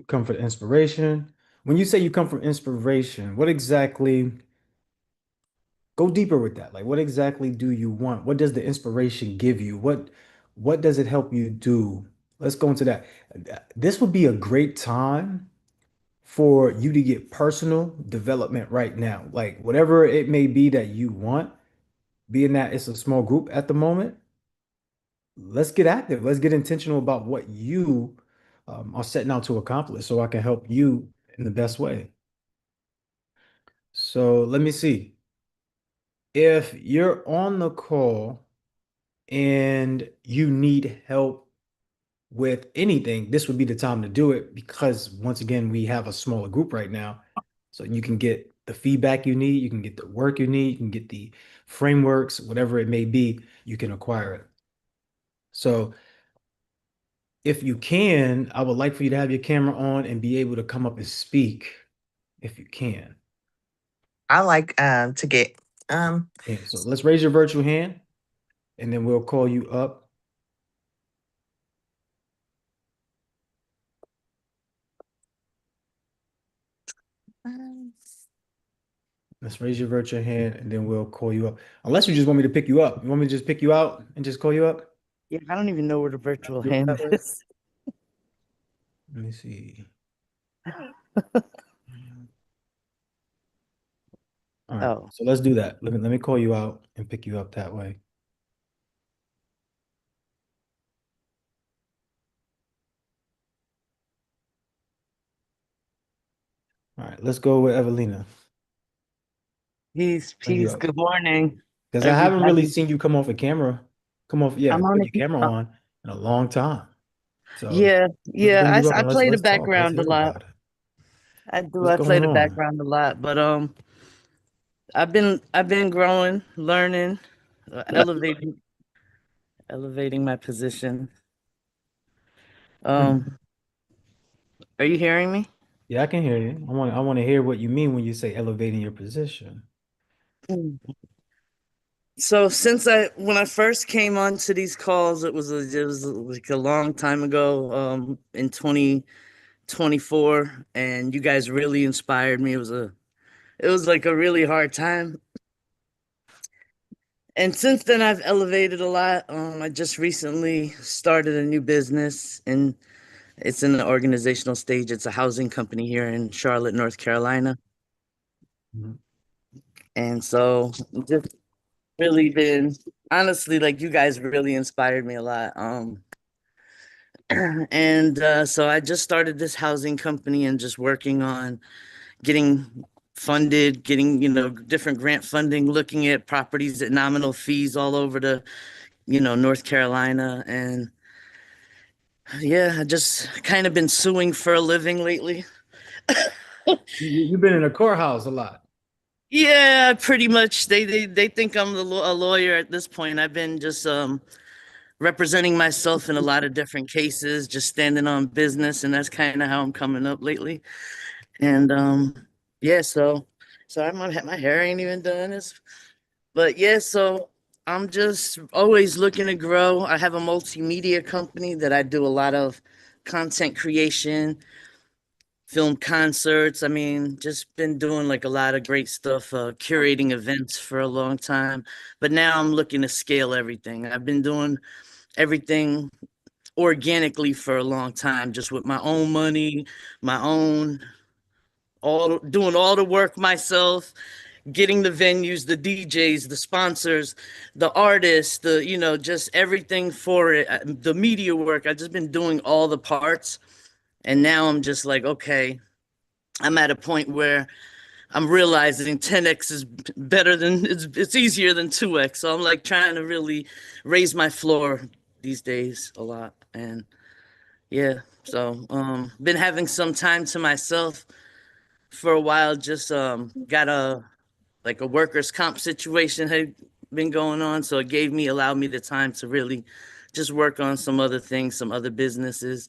You come for the inspiration. When you say you come from inspiration, what exactly, go deeper with that. Like what exactly do you want? What does the inspiration give you? What does it help you do? Let's go into that. This would be a great time for you to get personal development right now. Like whatever it may be that you want, being that it's a small group at the moment, let's get active. Let's get intentional about what you are setting out to accomplish so I can help you in the best way. So let me see. If you're on the call and you need help with anything, this would be the time to do it because once again, we have a smaller group right now. So you can get the feedback you need, you can get the work you need, you can get the frameworks, whatever it may be, you can acquire it. So if you can, I would like for you to have your camera on and be able to come up and speak if you can. I like to get um Yeah, so let's raise your virtual hand and then we'll call you up. um, Let's raise your virtual hand and then we'll call you up. Unless you just want me to pick you up. You want me to just pick you out and just call you up? Yeah, I don't even know where the virtual Do it hand that way? is. Let me see. All right. Oh, So let's do that. Let me call you out and pick you up that way. All right. Let's go with Evelina. peace, Bring you peace. up. Good morning, Because I haven't really everybody. seen you come off a camera, come off, yeah, I'm on put it. your camera on in a long time. So Yeah, let's yeah. bring you up I and let's play the let's talk. Let's background a hear lot. about it. I do. What's I play going the on? background a lot, but I've been growing, learning, elevating my position. Hmm. Um, are you hearing me? Yeah, I can hear you. I want to hear what you mean when you say elevating your position. Mm. So when I first came onto these calls, it was like a long time ago, in 2024, and you guys really inspired me. It was like a really hard time. And since then I've elevated a lot. I just recently started a new business and it's in the organizational stage. It's a housing company here in Charlotte, North Carolina. Mhm. And so just really been honestly like you guys really inspired me a lot. And so I just started this housing company and just working on getting funded, getting, different grant funding, looking at properties at nominal fees all over North Carolina. And yeah, I just kind of been suing for a living lately. You've been in a courthouse a lot. Yeah, pretty much. They think I'm a lawyer at this point. I've been just representing myself in a lot of different cases, just standing on business, and that's kind of how I'm coming up lately. And yeah, so my hair ain't even done. But yeah, so I'm just always looking to grow. I have a multimedia company that I do a lot of content creation, film concerts. I mean, just been doing like a lot of great stuff, curating events for a long time. But now I'm looking to scale everything. I've been doing everything organically for a long time, just with my own money, my own all doing all the work myself, getting the venues, the DJs, the sponsors, the artists, just everything for it, the media work. I've just been doing all the parts. And now I'm just like, okay, I'm at a point where I'm realizing 10x is better than it's easier than 2x. So I'm like trying to really raise my floor these days a lot. And yeah, so been having some time to myself for a while, just got a workers' comp situation had been going on, so it allowed me the time to really just work on some other things, some other businesses.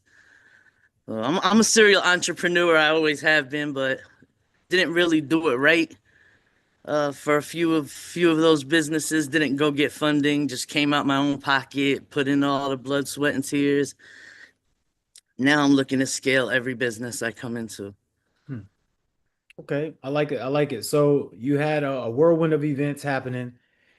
I'm a serial entrepreneur. I always have been, but didn't really do it right. For a few of those businesses, didn't go get funding. Just came out my own pocket, put in all the blood, sweat, and tears. now I'm looking to scale every business I come into. Hmm. Okay, I like it. I like it. So you had a whirlwind of events happening.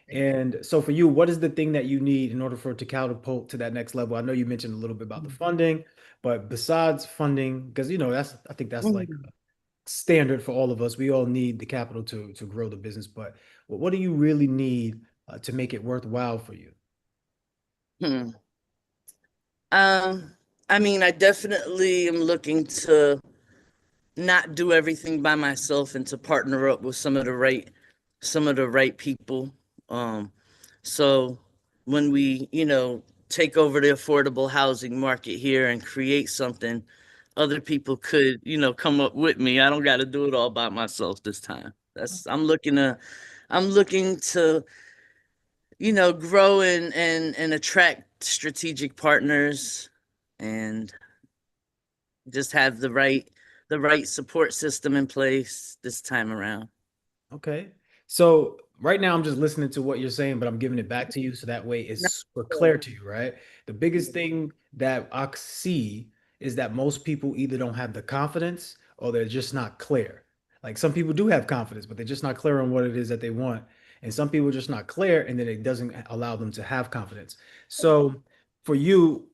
And so for you, what is the thing that you need in order for it to catapult to that next level? I know you mentioned a little bit about the funding, but besides funding, because that's I think that's like Mm. standard for all of us. We all need the capital to grow the business, but what do you really need to make it worthwhile for you? Hmm. Um, I mean, I definitely am looking to not do everything by myself and to partner up with some of the right people. Um, so when we, take over the affordable housing market here and create something, other people could, come up with me. I don't got to do it all by myself this time. I'm looking to, grow and attract strategic partners and just have the right support system in place this time around. Okay. So right now I'm just listening to what you're saying, but I'm giving it back to you so that way it's super clear to you, right? The biggest thing that I see is that most people either don't have the confidence or they're just not clear. Like some people do have confidence, but they're just not clear on what it is that they want. And some people are just not clear, and then it doesn't allow them to have confidence. So for you,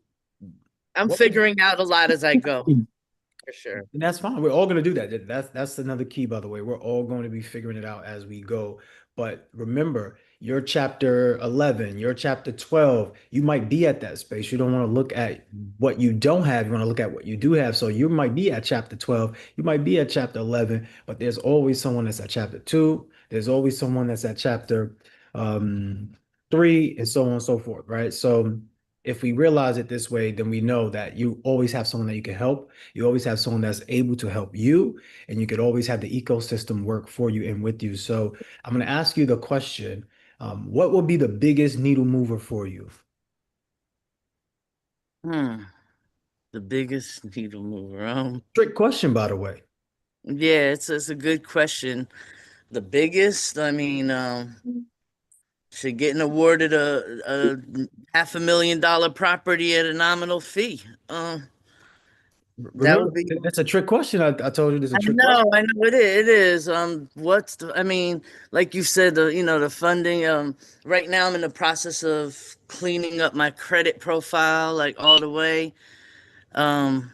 I'm what figuring out a lot as I go, for sure. and that's fine. We're all going to do that. That's another key, by the way. We're all going to be figuring it out as we go. But remember, your chapter 11, your chapter 12, you might be at that space. You don't want to look at what you don't have. You want to look at what you do have. So you might be at chapter 12. You might be at chapter 11, but there's always someone that's at chapter 2. There's always someone that's at chapter um, 3, and so on and so forth, right? So if we realize it this way, then we know that you always have someone that you can help. You always have someone that's able to help you, and you could always have the ecosystem work for you and with you. So I'm going to ask you the question, what will be the biggest needle mover for you? Hmm. The biggest needle mover. Trick question, by the way. Yeah, it's a good question. The biggest, I mean, should getting awarded a $500,000 property at a nominal fee. That Remember, would be. that's a trick question. I told you there's a trick question. I know it is. I mean, like you said, the funding. Right now I'm in the process of cleaning up my credit profile, like all the way. Um,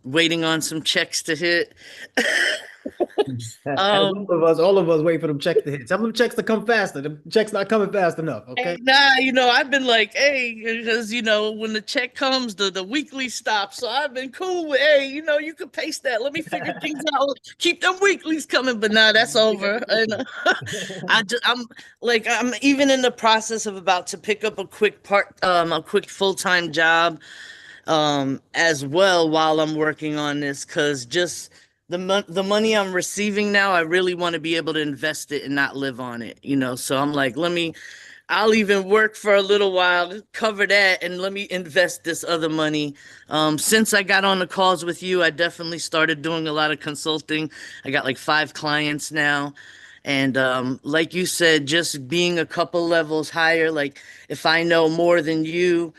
Waiting on some checks to hit. As Um, all of us wait for them checks to hit. Tell them checks to come faster. The checks not coming fast enough. Okay. Nah, I've been like, hey, because when the check comes, the weekly stops. So I've been cool with, hey, you could pace that. Let me figure things out. Keep them weeklies coming, but nah, that's over. And I'm even in the process of about to pick up a quick full-time job, as well while I'm working on this, because just the money I'm receiving now, I really want to be able to invest it and not live on it. So I'm like, I'll even work for a little while, cover that, and let me invest this other money. Since I got on the calls with you, I definitely started doing a lot of consulting. I got like 5 clients now. And like you said, just being a couple levels higher, like if I know more than you,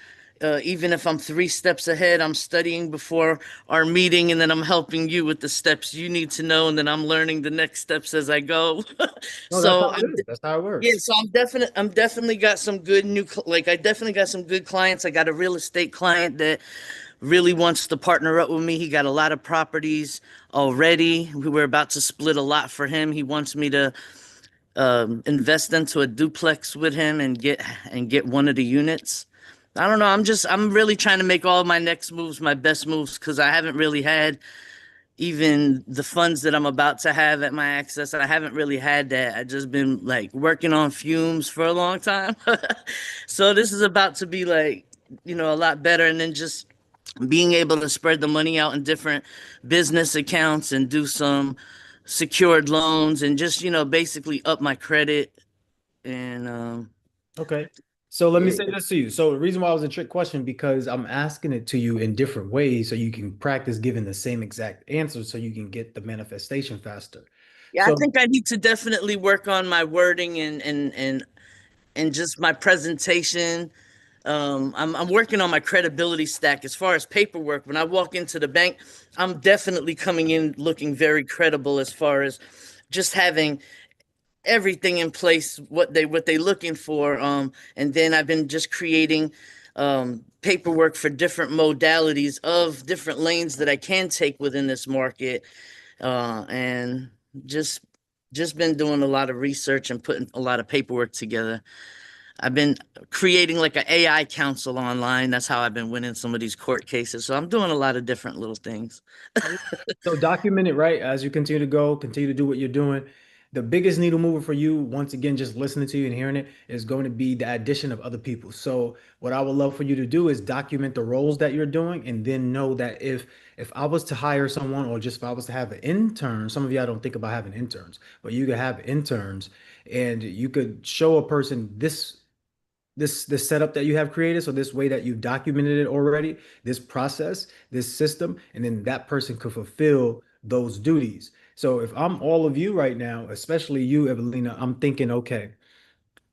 even if I'm 3 steps ahead, I'm studying before our meeting, and then I'm helping you with the steps you need to know, and then I'm learning the next steps as I go. No, that's So how it is. That's how it yeah, works. so I'm definitely got some good like I definitely got some good clients. I got a real estate client that really wants to partner up with me. He got a lot of properties already. We were about to split a lot for him. He wants me to invest into a duplex with him and get one of the units. I don't know. I'm really trying to make all my next moves my best moves, because I haven't really had even the funds that I'm about to have at my access. I haven't really had that. I just been like working on fumes for a long time. So this is about to be like, a lot better. And then just being able to spread the money out in different business accounts and do some secured loans and just, basically up my credit. And Okay. So let me yeah. say this to you. So the reason why it was a trick question, because I'm asking it to you in different ways so you can practice giving the same exact answer so you can get the manifestation faster. Yeah, I So think I need to definitely work on my wording and just my presentation. I'm working on my credibility stack as far as paperwork. When I walk into the bank, I'm definitely coming in looking very credible as far as just having everything in place, what they looking for. And then I've been just creating paperwork for different modalities of different lanes that I can take within this market. And just just been doing a lot of research and putting a lot of paperwork together. I've been creating like an AI counsel online. That's how I've been winning some of these court cases. So I'm doing a lot of different little things. So document it, right? As you continue to go, continue to do what you're doing. The biggest needle mover for you, once again, just listening to you and hearing it, is going to be the addition of other people. So what I would love for you to do is document the roles that you're doing, and then know that if I was to hire someone, or just if I was to have an intern, some of y'all don't think about having interns, but you could have interns, and you could show a person this setup that you have created, so this way that you've documented it already, this process, this system, and then that person could fulfill those duties. So if I'm all of you right now, especially you, Evelina, I'm thinking, okay,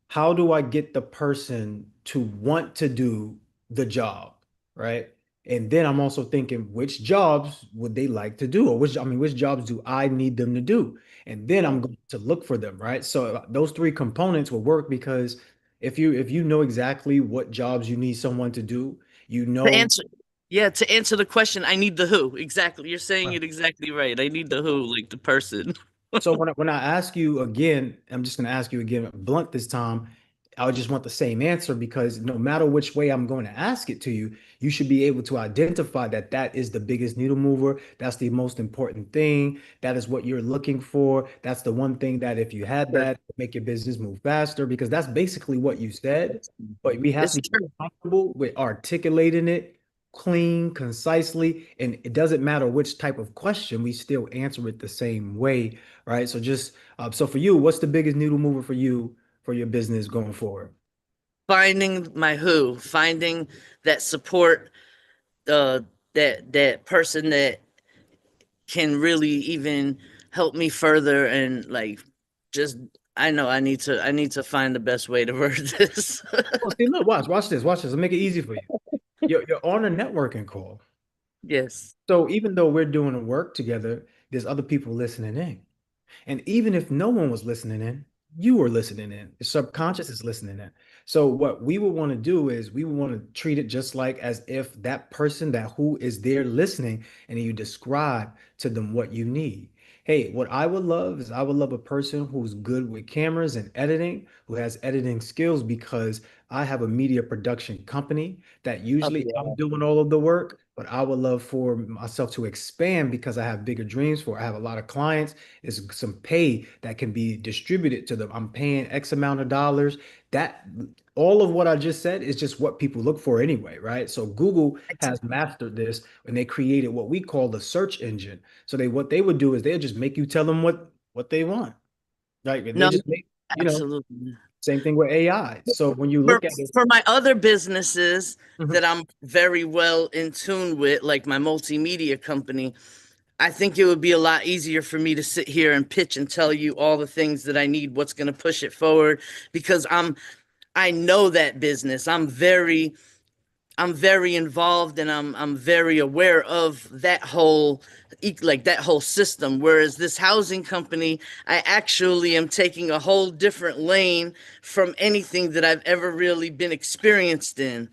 how do I get the person to want to do the job, right? And then I'm also thinking, which jobs would they like to do, or which jobs do I need them to do? And then I'm going to look for them, right? So those three components will work, because if you know exactly what jobs you need someone to do, you To know. answer, yeah, to answer the question, I need the who. Exactly. You're saying it exactly right. I need the who, like the person. So when I ask you again, I'm just going to ask you again, blunt this time. I would just want the same answer, because no matter which way I'm going to ask it to you, you should be able to identify that that is the biggest needle mover. That's the most important thing. That is what you're looking for. That's the one thing that if you had that, make your business move faster, because that's basically what you said. But we have It's to get true. comfortable with articulating it clean, concisely, and it doesn't matter which type of question, we still answer it the same way, right? So just so for you, what's the biggest needle mover for you for your business going forward? Finding my who, finding that support, uh, that person that can really even help me further and like just I need to find the best way to word this. Oh, see, look, watch this. I'll make it easy for you. You're on a networking call. Yes. So even though we're doing the work together, there's other people listening in. And even if no one was listening in, you were listening in. The subconscious is listening in. So what we would want to do is we would want to treat it just like as if that person, that who is there listening, and you describe to them what you need. Hey, what I would love is I would love a person who's good with cameras and editing, who has editing skills, because I have a media production company that Oh, usually I'm yeah. doing all of the work, but I would love for myself to expand, because I have bigger dreams for. I have a lot of clients. Is some pay that can be distributed to them. I'm paying X amount of dollars. That all of what I just said is just what people look for anyway, right? So Google has mastered this, and they created what we call the search engine. So what they would do is they'll just make you tell them what they want. Right? And they No, just make, absolutely. same thing with AI. So when you For look at it, for my other businesses mhm. that I'm very well in tune with, like my multimedia company, I think it would be a lot easier for me to sit here and pitch and tell you all the things that I need, what's going to push it forward, because I know that business. I'm very involved, and I'm very aware of that whole like that whole system. Whereas this housing company, I actually am taking a whole different lane from anything that I've ever really been experienced in.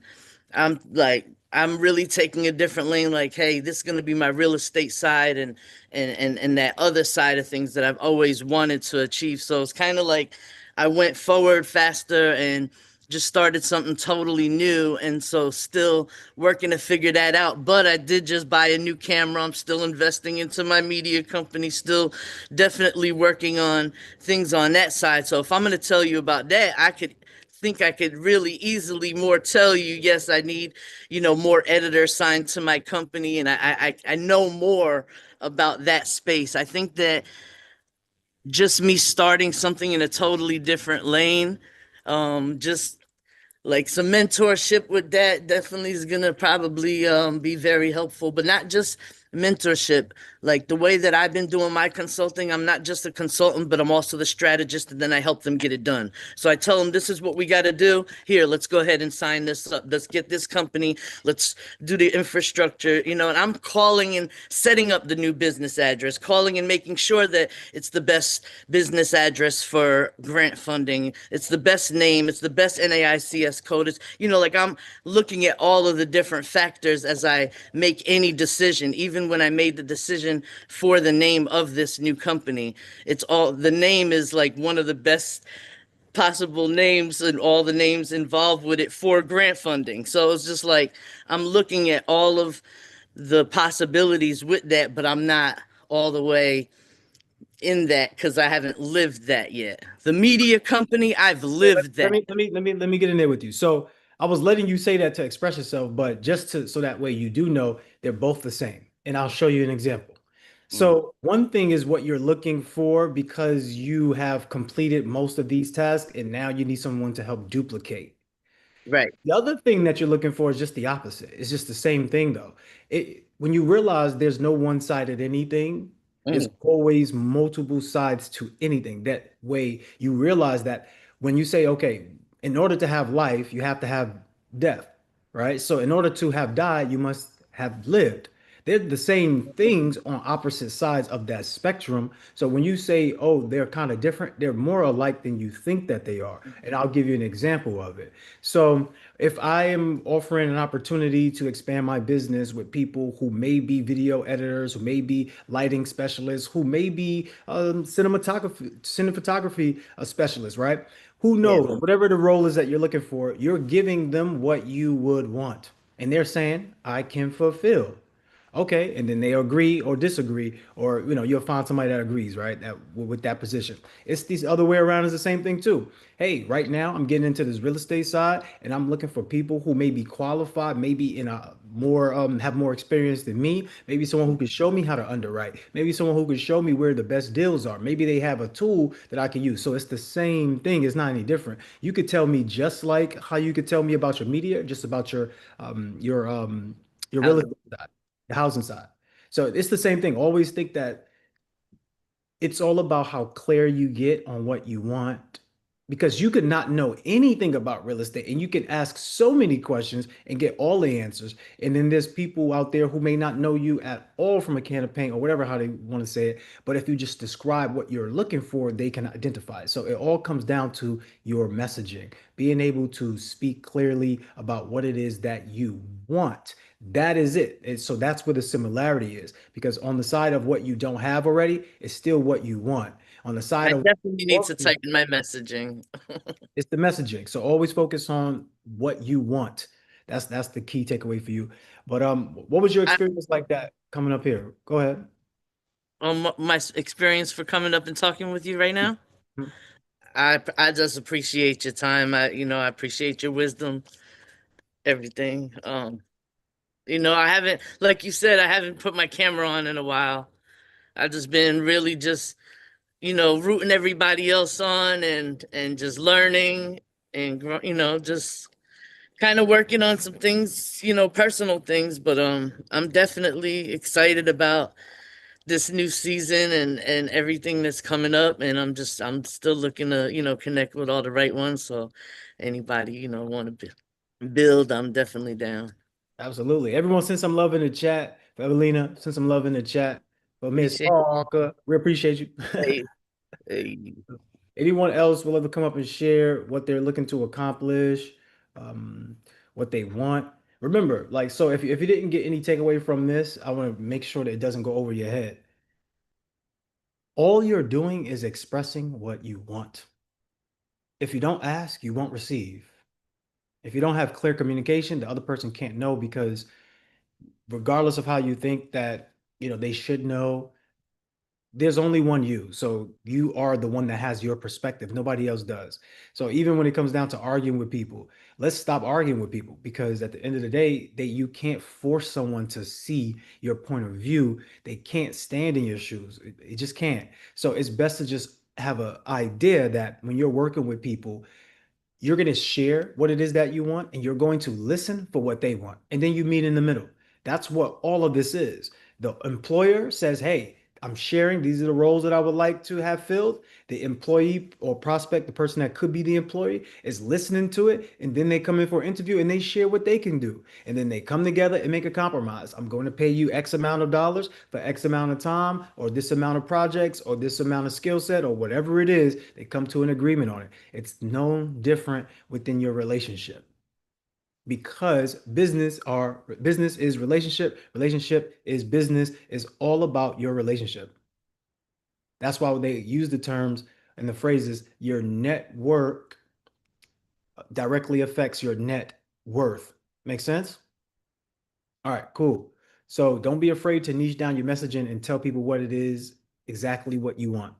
I'm really taking a different lane, like, hey, this is gonna be my real estate side, and that other side of things that I've always wanted to achieve. So it's kind of like I went forward faster and just started something totally new, and so still working to figure that out. But I did just buy a new camera. I'm still investing into my media company, still definitely working on things on that side. So if I'm going to tell you about that, I could really easily more tell you, yes, I need, more editors signed to my company, and I know more about that space. I think that just me starting something in a totally different lane, just like some mentorship with that definitely is gonna probably be very helpful, but not just mentorship, Like the way that I've been doing my consulting, I'm not just a consultant, but I'm also the strategist, and then I help them get it done. So I tell them, this is what we got to do. Here, let's go ahead and sign this up. Let's get this company. Let's do the infrastructure, and I'm calling and setting up the new business address, calling and making sure that it's the best business address for grant funding. It's the best name. It's the best NAICS code. It's, like I'm looking at all of the different factors as I make any decision. Even when I made the decision for the name of this new company, the name is like one of the best possible names and all the names involved with it for grant funding. So it's just like I'm looking at all of the possibilities with that, but I'm not all the way in that because I haven't lived that yet. The media company, I've lived Let that. me let me let me let me get in there with you. So I was letting you say that to express yourself, but just to so that way you do know they're both the same. And I'll show you an example. Mhm. So one thing is what you're looking for because you have completed most of these tasks and now you need someone to help duplicate. Right. The other thing that you're looking for is just the opposite. It's just the same thing though. When you realize there's no one-sided anything, there's Mhm. always multiple sides to anything. That way you realize that when you say, okay, in order to have life, you have to have death, right? So in order to have died, you must have lived. They're the same things on opposite sides of that spectrum. So when you say, oh, they're kind of different, they're more alike than you think that they are. And I'll give you an example of it. So if I am offering an opportunity to expand my business with people who may be video editors, who may be lighting specialists, who may be cinematography specialists, right? Who Yeah. knows? Whatever the role is that you're looking for, you're giving them what you would want. And they're saying, I can fulfill. Okay, and then they agree or disagree, or you'll find somebody that agrees, right? That with that position. It's these other way around is the same thing too. Hey, right now I'm getting into this real estate side, and I'm looking for people who may be qualified, maybe in a more have more experience than me. Maybe someone who could show me how to underwrite. Maybe someone who could show me where the best deals are. Maybe they have a tool that I can use. So it's the same thing. It's not any different. You could tell me just like how you could tell me about your media, just about your real estate side, the housing side. So it's the same thing. Always think that it's all about how clear you get on what you want because you could not know anything about real estate and you can ask so many questions and get all the answers. And then there's people out there who may not know you at all from a can of paint or whatever, how they want to say it. But if you just describe what you're looking for, they can identify it. So it all comes down to your messaging, being able to speak clearly about what it is that you want. That is it. So that's where the similarity is because on the side of what you don't have already, it's still what you want. On the side I of definitely need to tighten my messaging. it's the messaging. So always focus on what you want. That's the key takeaway for you. But what was your I, experience like that coming up here? Go ahead. my experience for coming up and talking with you right now. Mhm. I just appreciate your time. I appreciate your wisdom, everything. I haven't, like you said, I haven't put my camera on in a while. I've just been really just, rooting everybody else on and just learning and just kind of working on some things, personal things. But I'm definitely excited about this new season and everything that's coming up, and I'm still looking to connect with all the right ones. So anybody want to build, I'm definitely down. Absolutely. Everyone send some love in the chat. For Evelina, send some love in the chat. For Miss Appreciate Parker, we appreciate you. it. Hey, Anyone else will ever come up and share what they're looking to accomplish, um, what they want. Remember, like, so if you didn't get any takeaway from this, I want to make sure that it doesn't go over your head. All you're doing is expressing what you want. If you don't ask, you won't receive. If you don't have clear communication, the other person can't know because regardless of how you think that, they should know, there's only one you. So you are the one that has your perspective. Nobody else does. So even when it comes down to arguing with people, let's stop arguing with people because at the end of the day, you can't force someone to see your point of view. They can't stand in your shoes. It just can't. So it's best to just have an idea that when you're working with people, you're going to share what it is that you want and you're going to listen for what they want. And then you meet in the middle. That's what all of this is. The employer says, hey, I'm sharing. These are the roles that I would like to have filled. The employee or prospect, the person that could be the employee, is listening to it. And then they come in for an interview and they share what they can do. And then they come together and make a compromise. I'm going to pay you X amount of dollars for X amount of time, or this amount of projects, or this amount of skill set, or whatever it is. They come to an agreement on it. It's no different within your relationship, because business is relationship is business, is all about your relationship. That's why they use the terms and the phrases, your network directly affects your net worth. Make sense? All right, cool. So don't be afraid to niche down your messaging and tell people what it is, exactly what you want.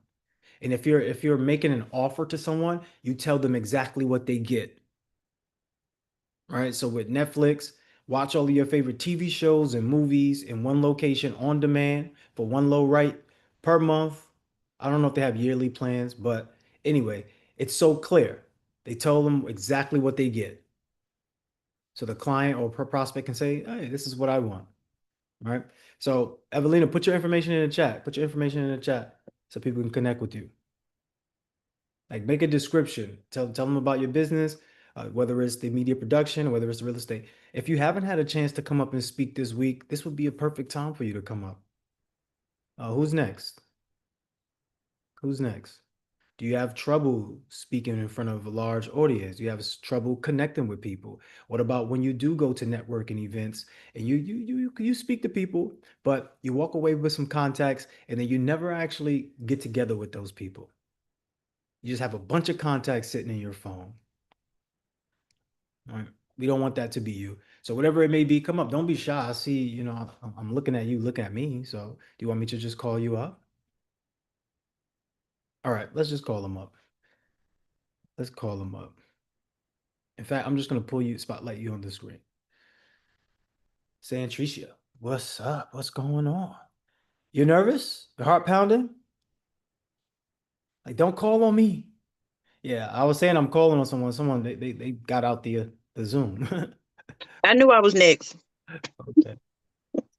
And if you're making an offer to someone, you tell them exactly what they get. Right? So with Netflix, watch all of your favorite TV shows and movies in one location on demand for one low rate per month. I don't know if they have yearly plans, but anyway, it's so clear. They tell them exactly what they get. So the client or prospect can say, hey, this is what I want. All right. So Evelina, put your information in the chat. Put your information in the chat so people can connect with you. Like, make a description. Tell them about your business, whether it's the media production, whether it's the real estate. If you haven't had a chance to come up and speak this week, this would be a perfect time for you to come up. Who's next? Who's next? Do you have trouble speaking in front of a large audience? Do you have trouble connecting with people? What about when you do go to networking events and you speak to people, but you walk away with some contacts and then you never actually get together with those people? You just have a bunch of contacts sitting in your phone. All right. We don't want that to be you. So whatever it may be, come up. Don't be shy. I see, I'm looking at you, look at me. So do you want me to just call you up? All right, let's just call them up. Let's call them up. In fact, I'm just gonna spotlight you on the screen. Saying Tricia, what's up? What's going on? You nervous? Your heart pounding? Like, don't call on me. Yeah, I was saying I'm calling on someone. Someone they got out the Zoom. I knew I was next. Okay.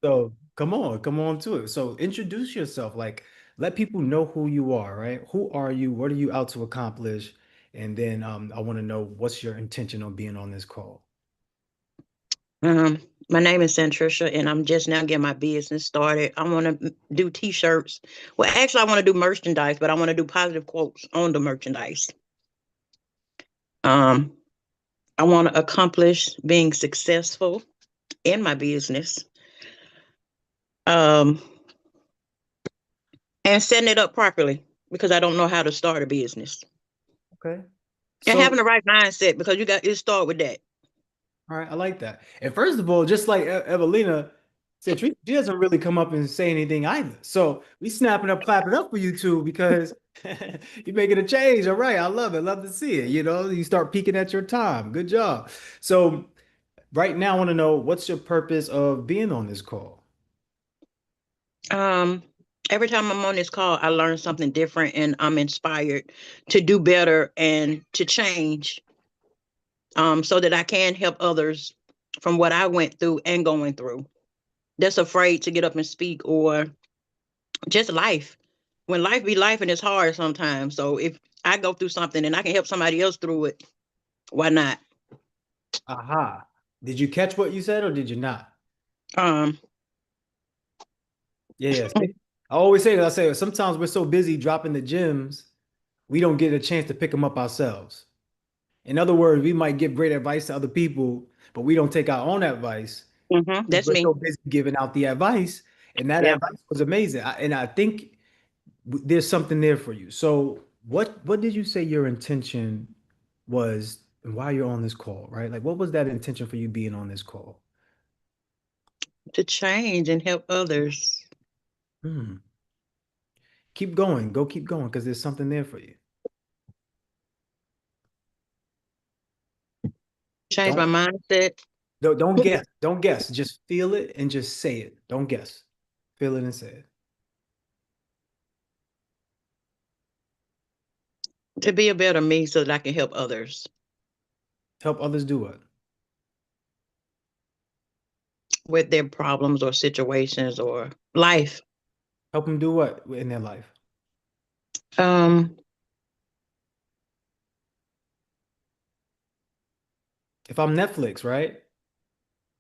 So come on to it. So introduce yourself, like let people know who you are, right? Who are you? What are you out to accomplish? And then I want to know what's your intention on being on this call. My name is Centrisha, and I'm just now getting my business started. I want to do T-shirts. Well, actually, I want to do merchandise, but I want to do positive quotes on the merchandise. I want to accomplish being successful in my business, and setting it up properly, because I don't know how to start a business. Okay. And So, having the right mindset, because you got to start with that. all right, I like that. And first of all, just like Evelina said, she doesn't really come up and say anything either. So we snapping up, clapping up for you two, because you're making a change. All right, I love it. Love to see it. You start peeking at your time. Good job. So right now, I want to know, what's your purpose of being on this call? Every time I'm on this call, I learn something different, and I'm inspired to do better and to change, so that I can help others from what I went through and going through, that's afraid to get up and speak, or just life. When life be life and it's hard sometimes. So if I go through something and I can help somebody else through it, why not? Aha. Did you catch what you said or did you not? Um, Yeah, yeah. See? I always say that. I say sometimes we're so busy dropping the gems, we don't get a chance to pick them up ourselves. In other words, we might give great advice to other people, but we don't take our own advice. that's We're me. so busy giving out the advice, and that Yeah. advice was amazing. And I think there's something there for you. So, what did you say your intention was, and why you're on this call, right? Like, what was that intention for you being on this call? To change and help others. Hmm. Keep going. Go keep going, because there's something there for you. Change my Don't mindset. don't guess. Don't guess. Just feel it and just say it. Don't guess. Feel it and say it. To be a better me so that I can help others. Help others do what? with their problems or situations or life. Help them do what in their life? Um, If I'm Netflix, right?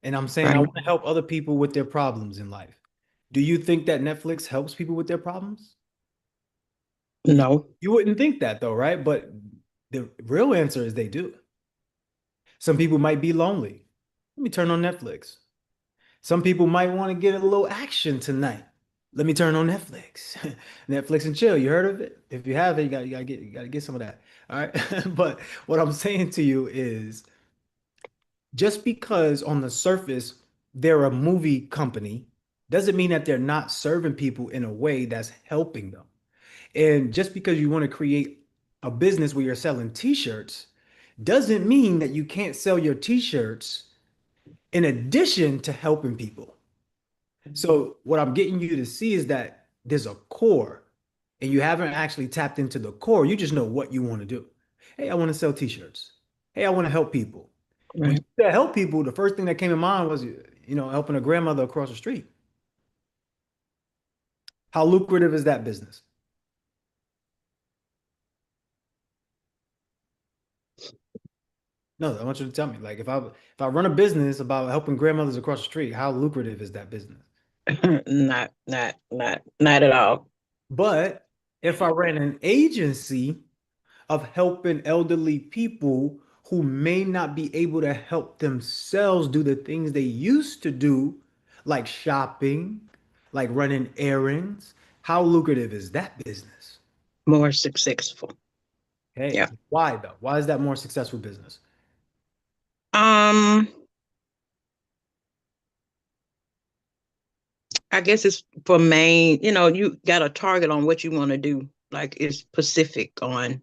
And I'm saying I right. want to help other people with their problems in life. Do you think that Netflix helps people with their problems? You, No. you wouldn't think that though, right? But the real answer is they do. Some people might be lonely. Let me turn on Netflix. Some people might want to get a little action tonight. Let me turn on Netflix. Netflix and chill. You heard of it? If you have it, you gotta get some of that. All right. But what I'm saying to you is just because on the surface they're a movie company doesn't mean that they're not serving people in a way that's helping them. And just because you want to create a business where you're selling t-shirts doesn't mean that you can't sell your t-shirts in addition to helping people. So what I'm getting you to see is that there's a core and you haven't actually tapped into the core. You just know what you want to do. Hey, I want to sell t-shirts. Hey, I want to help people. When Right. you said help people, the first thing that came in mind was, helping a grandmother across the street. How lucrative is that business? No, I want you to tell me. Like if I run a business about helping grandmothers across the street, how lucrative is that business? Not at all. But if I ran an agency of helping elderly people who may not be able to help themselves do the things they used to do, like shopping, like running errands, how lucrative is that business? More successful. Hey, Yeah. why though? Why is that more successful business? Um, I guess it's for main, you got a target on what you want to do. Like it's specific on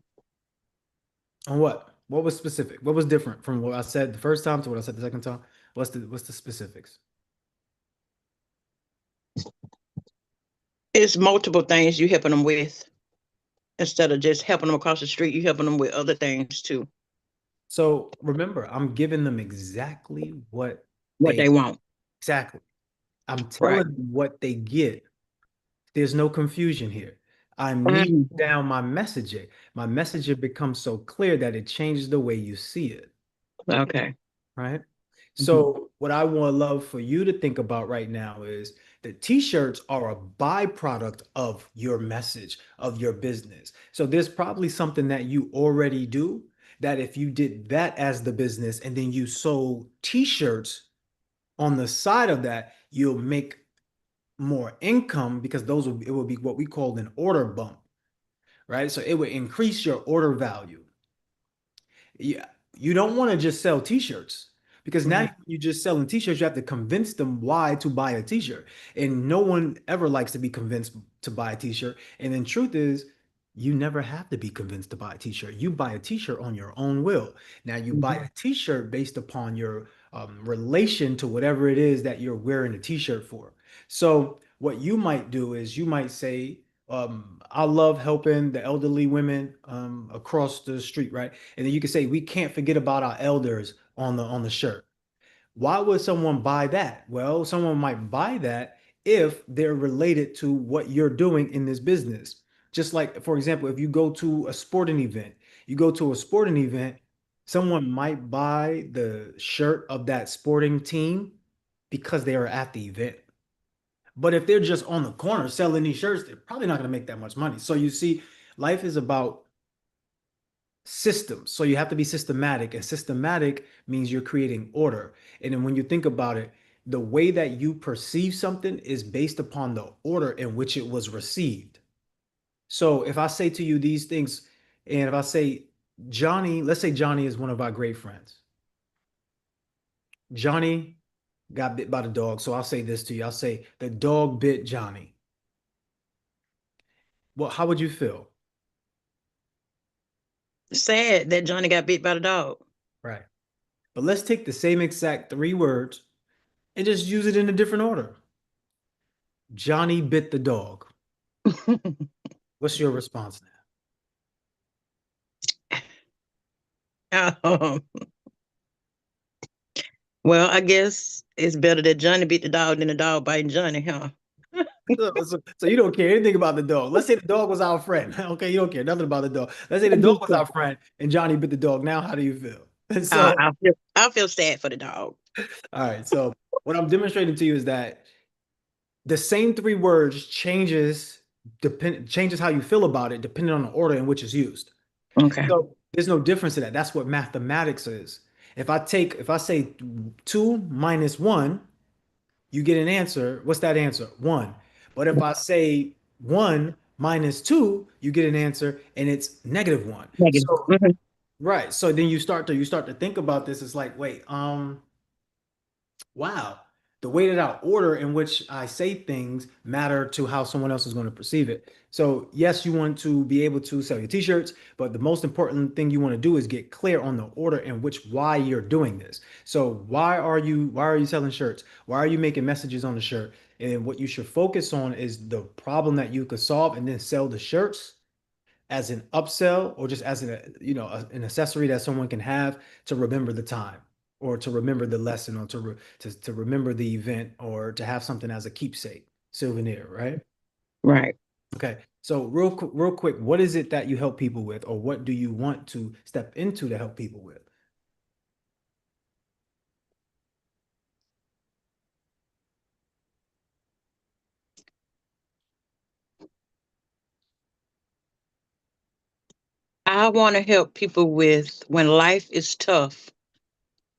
On what? What was specific? What was different from what I said the first time to what I said the second time? What's the specifics? it's multiple things you helping them with. Instead of just helping them across the street, you helping them with other things too. So remember, I'm giving them exactly what What they they want. exactly. I'm Right. telling them what they get. There's no confusion here. I'm niching Mhm. down my messaging. My messaging becomes so clear that it changes the way you see it, Okay. right? Mhm. So what I would love for you to think about right now is the t-shirts are a byproduct of your message, of your business. So there's probably something that you already do that if you did that as the business and then you sold t-shirts on the side of that, you'll make more income because it will be what we call an order bump, right? So it would increase your order value. Yeah, you don't want to just sell t-shirts because now Right. you just selling t-shirts, you have to convince them why to buy a t-shirt. And no one ever likes to be convinced to buy a t-shirt. And then truth is, you never have to be convinced to buy a t-shirt. You buy a t-shirt on your own will. Now you buy Mhm. a t-shirt based upon your relation to whatever it is that you're wearing a t-shirt for. So what you might do is you might say, I love helping the elderly women across the street, right? And then you can say, we can't forget about our elders on the shirt. Why would someone buy that? Well, someone might buy that if they're related to what you're doing in this business. Just like, for example, if you go to a sporting event, someone might buy the shirt of that sporting team because they are at the event. But if they're just on the corner selling these shirts, they're probably not going to make that much money. So you see, life is about systems. So you have to be systematic, and systematic means you're creating order. And then when you think about it, the way that you perceive something is based upon the order in which it was received. So if I say to you these things, and if I say, Johnny, let's say Johnny is one of our great friends. Johnny got bit by the dog. So I'll say this to you. I'll say, the dog bit Johnny. Well, how would you feel? Sad that Johnny got bit by the dog. Right. But let's take the same exact three words and just use it in a different order. Johnny bit the dog. What's your response now? Um, well, I guess It's better that Johnny beat the dog than the dog biting Johnny, huh? So you don't care anything about the dog. Let's say the dog was our friend. Okay, you don't care nothing about the dog. Let's say the dog was our friend and Johnny bit the dog. Now, how do you feel? So, I feel sad for the dog. all right. So what I'm demonstrating to you is that the same three words changes how you feel about it depending on the order in which it's used. Okay. So there's no difference to that. That's what mathematics is. If I say 2 - 1, you get an answer. What's that answer? 1. But if I say 1 - 2, you get an answer and it's -1. Negative. So Mhm. right. So then you start to think about this. It's like, wait, wow, the way that I order in which I say things matter to how someone else is going to perceive it. So yes, you want to be able to sell your t-shirts, but the most important thing you want to do is get clear on the order in which why you're doing this. So why are you selling shirts? Why are you making messages on the shirt? And what you should focus on is the problem that you could solve and then sell the shirts as an upsell or just as an accessory that someone can have to remember the time or to remember the lesson or to remember the event or to have something as a keepsake souvenir, right? Right. Okay. So real quick, what is it that you help people with, or what do you want to step into to help people with? I want to help people with when life is tough,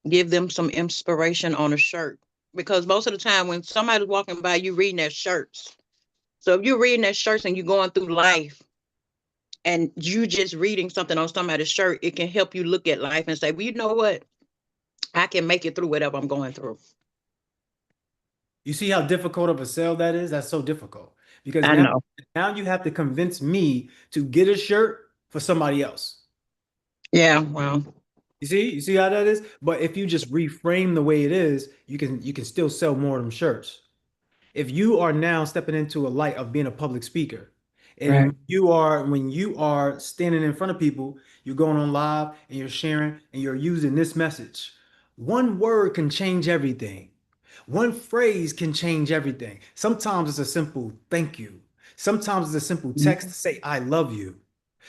give them some inspiration on a shirt. Because most of the time when somebody's walking by, you reading their shirts. So if you're reading their shirts and you're going through life and you just reading something on somebody's shirt, it can help you look at life and say, well, you know what? I can make it through whatever I'm going through. You see how difficult of a sell that is? That's so difficult because I now know. now you have to convince me to get a shirt for somebody else. Yeah, well, You see how that is? But if you just reframe the way it is, you can still sell more of them shirts. If you are now stepping into a light of being a public speaker, and right. when you are standing in front of people, you're going on live and you're sharing and you're using this message. One word can change everything. One phrase can change everything. Sometimes it's a simple thank you. Sometimes it's a simple text to say I love you.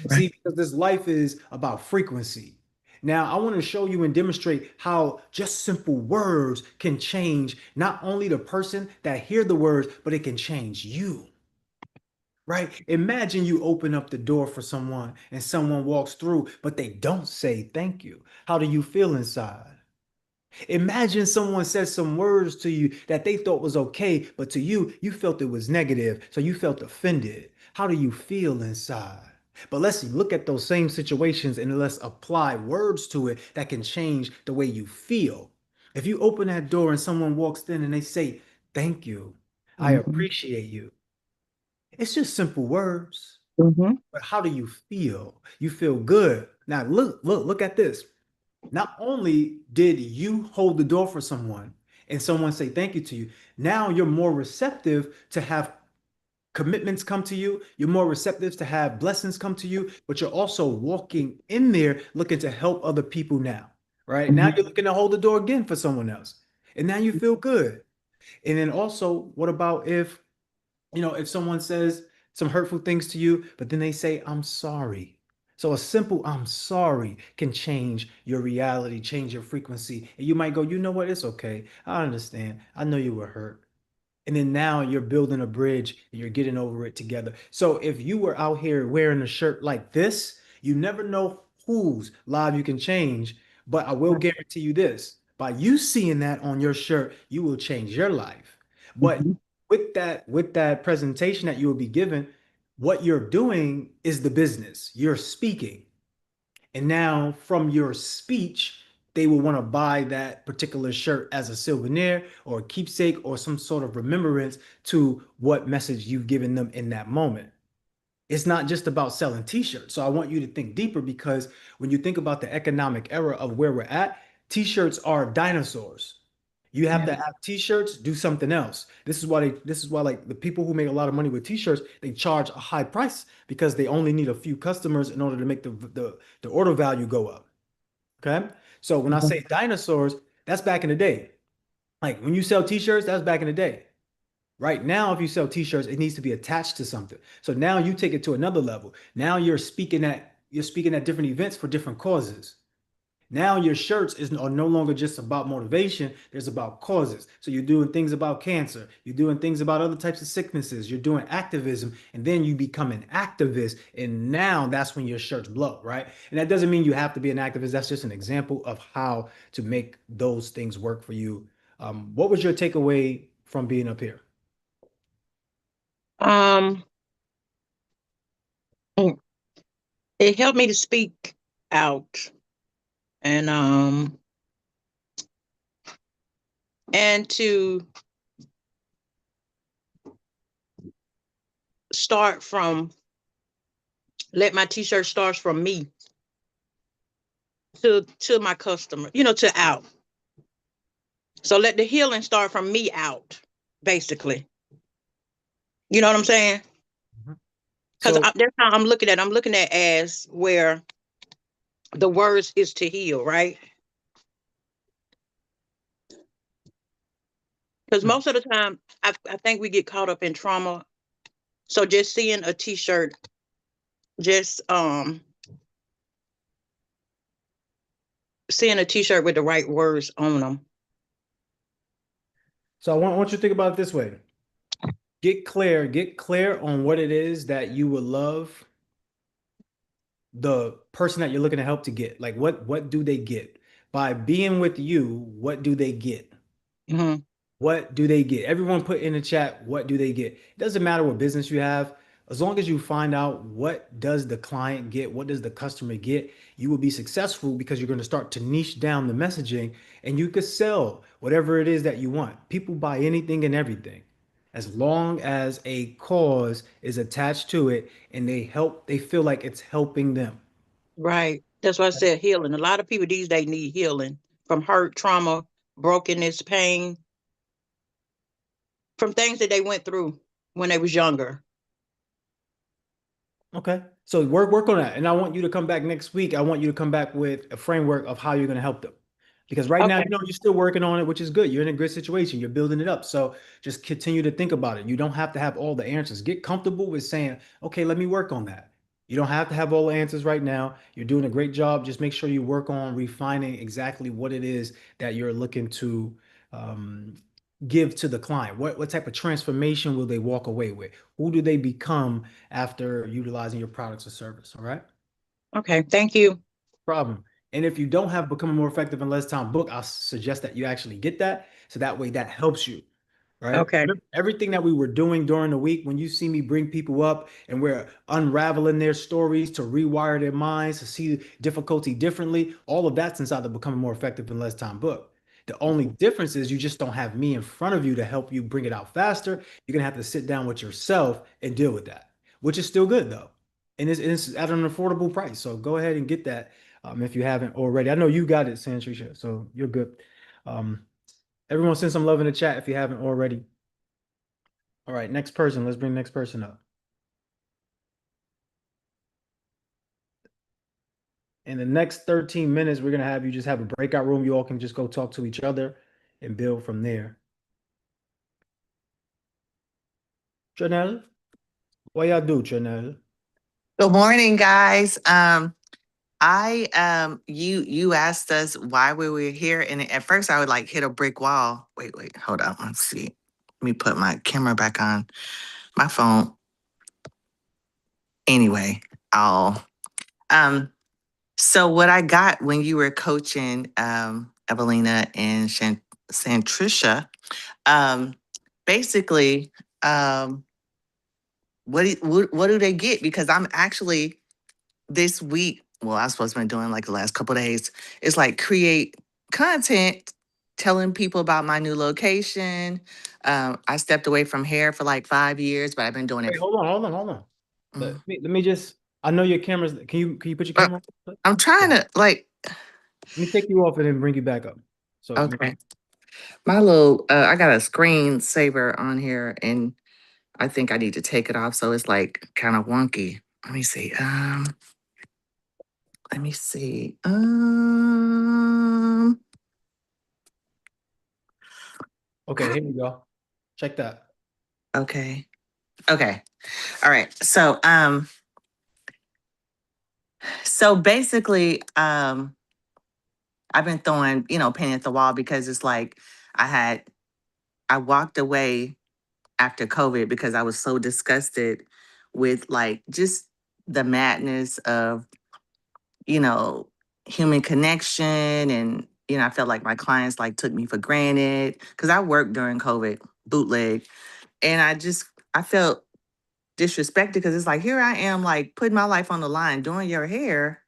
Right. See, because this life is about frequency. Now, I want to show you and demonstrate how just simple words can change not only the person that hear the words, but it can change you. Right? Imagine you open up the door for someone and someone walks through, but they don't say thank you. How do you feel inside? Imagine someone said some words to you that they thought was okay, but to you, you felt it was negative, so you felt offended. How do you feel inside? But let's look at those same situations and let's apply words to it that can change the way you feel. If you open that door and someone walks in and they say, thank you, I Mm-hmm. appreciate you. It's just simple words, Mm-hmm. but how do you feel? You feel good. Now look at this. Not only did you hold the door for someone and someone say thank you to you, now you're more receptive to have commitments come to you. You're more receptive to have blessings come to you, but you're also walking in there looking to help other people now, right? Now you're looking to hold the door again for someone else. And now you feel good. And then also, what about if someone says some hurtful things to you, but then they say, I'm sorry. So a simple I'm sorry can change your reality, change your frequency. And you might go, you know what? It's okay. I understand. I know you were hurt. And then now you're building a bridge and you're getting over it together. So if you were out here wearing a shirt like this, you never know whose life you can change. But I will guarantee you this, by you seeing that on your shirt, you will change your life. But Mm-hmm. with that presentation that you will be given, what you're doing is the business. You're speaking. And now from your speech, they will want to buy that particular shirt as a souvenir or a keepsake or some sort of remembrance to what message you've given them in that moment. It's not just about selling t-shirts. So I want you to think deeper because when you think about the economic era of where we're at, t-shirts are dinosaurs. You have Yeah. to have t-shirts, do something else. This is why like the people who make a lot of money with t-shirts, they charge a high price because they only need a few customers in order to make the order value go up. Okay? So when I say dinosaurs, that's back in the day. Like when you sell t-shirts, that was back in the day. Right now, if you sell t-shirts, it needs to be attached to something. So now you take it to another level. Now you're speaking at different events for different causes. Now your shirts are no longer just about motivation, there's about causes. So you're doing things about cancer, you're doing things about other types of sicknesses, you're doing activism, and then you become an activist, and now that's when your shirts blow, right? And that doesn't mean you have to be an activist. That's just an example of how to make those things work for you. What was your takeaway from being up here? Um, mm, it helped me to speak out and and to start from let my t-shirt start from me to my customer, to out. So let the healing start from me out, basically. You know what I'm saying? Mhm. Because So, that's how I'm looking at it. I'm looking at as where the words is to heal, right? Because hmm. most of the time, I think we get caught up in trauma. So just seeing a t-shirt, just seeing a t-shirt with the right words on them. So I want you to think about it this way. Get clear on what it is that you would love the person that you're looking to help to get. Like what do they get? By being with you, what do they get? Hmm. What do they get? Everyone put in the chat, what do they get? It doesn't matter what business you have. As long as you find out what does the client get, what does the customer get, you will be successful because you're going to start to niche down the messaging and you could sell whatever it is that you want. People buy anything and everything as long as a cause is attached to it and they feel like it's helping them. Right. That's why I said healing. A lot of people these days need healing from hurt, trauma, brokenness, pain, from things that they went through when they was younger. Okay. So work on that. And I want you to come back next week. I want you to come back with a framework of how you're going to help them. Because right now, Okay. you're still working on it, which is good. You're in a good situation. You're building it up. So just continue to think about it. You don't have to have all the answers. Get comfortable with saying, okay, let me work on that. You don't have to have all the answers right now. You're doing a great job. Just make sure you work on refining exactly what it is that you're looking to um, give to the client. What type of transformation will they walk away with? Who do they become after utilizing your products or service? All right. Okay. Thank you. Problem. And if you don't have become a more effective in less time book, I suggest that you actually get that. So that way that helps you. Right. Okay. Everything that we were doing during the week, when you see me bring people up and we're unraveling their stories to rewire their minds, to see difficulty differently, all of that's inside the Becoming More Effective in Less Time book. The only difference is you just don't have me in front of you to help you bring it out faster. You're gonna have to sit down with yourself and deal with that, which is still good though. And it's at an affordable price. So go ahead and get that if you haven't already. I know you got it, Santrisha, so you're good. Um, Everyone send some love in the chat if you haven't already. All right, next person. Let's bring the next person up. In the next 13 minutes, we're gonna have you just have a breakout room. You all can just go talk to each other and build from there. Janelle, what y'all do, Janelle? Good morning, guys. You asked us why we were here, and at first I would like hit a brick wall. Wait, hold on. Let's see. Let me put my camera back on my phone. Anyway, I'll so what I got when you were coaching Evelina and Santricia, um, basically, um, what do they get? Because I'm actually this week, well, I supposed to been doing like the last couple of days, is like create content telling people about my new location. I stepped away from hair for like 5 years, but I've been doing it. Wait, hold on. Mm. Let me just. I know your cameras. Can you put your But camera on? I'm trying to like, Let me take you off and then bring you back up. So okay, my little, I got a screen saver on here and I think I need to take it off. So it's like kind of wonky. Let me see. Let me see. Okay, here we go. Check that. Okay. Okay. All right. So basically, I've been throwing, paint at the wall because it's like I I walked away after COVID because I was so disgusted with like just the madness of, you know, human connection. And, I felt like my clients like took me for granted because I worked during COVID bootleg. And I felt disrespected because it's like, here I am, like putting my life on the line, doing your hair,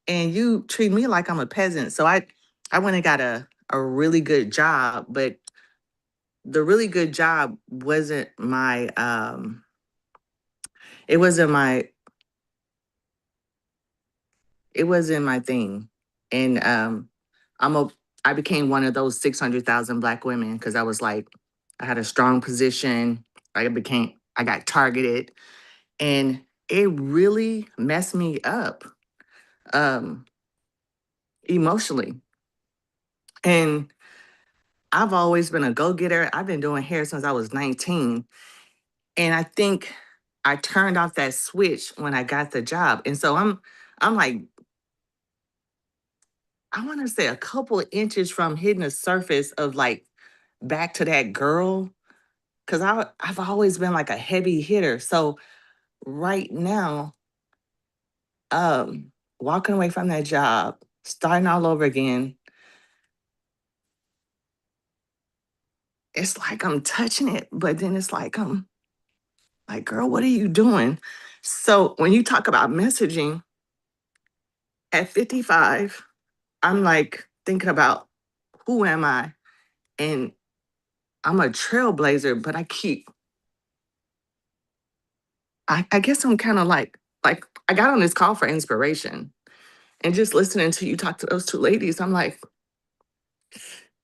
and you treat me like I'm a peasant. So I went and got a really good job, but the really good job wasn't my it wasn't my it wasn't my thing. And I'm a I became one of those 600,000 black women because I was like, I had a strong position. I got targeted, and it really messed me up um emotionally. And I've always been a go-getter. I've been doing hair since I was 19. And I think I turned off that switch when I got the job. And so I'm like, I want to say a couple of inches from hitting the surface of like back to that girl. Cause I've always been like a heavy hitter. So right now, um, walking away from that job, starting all over again, it's like I'm touching it, but then it's like I'm like, girl, what are you doing? So when you talk about messaging at 55, I'm like thinking about who am I? And I'm a trailblazer, but I guess I'm kind of like I got on this call for inspiration and just listening to you talk to those two ladies, I'm like,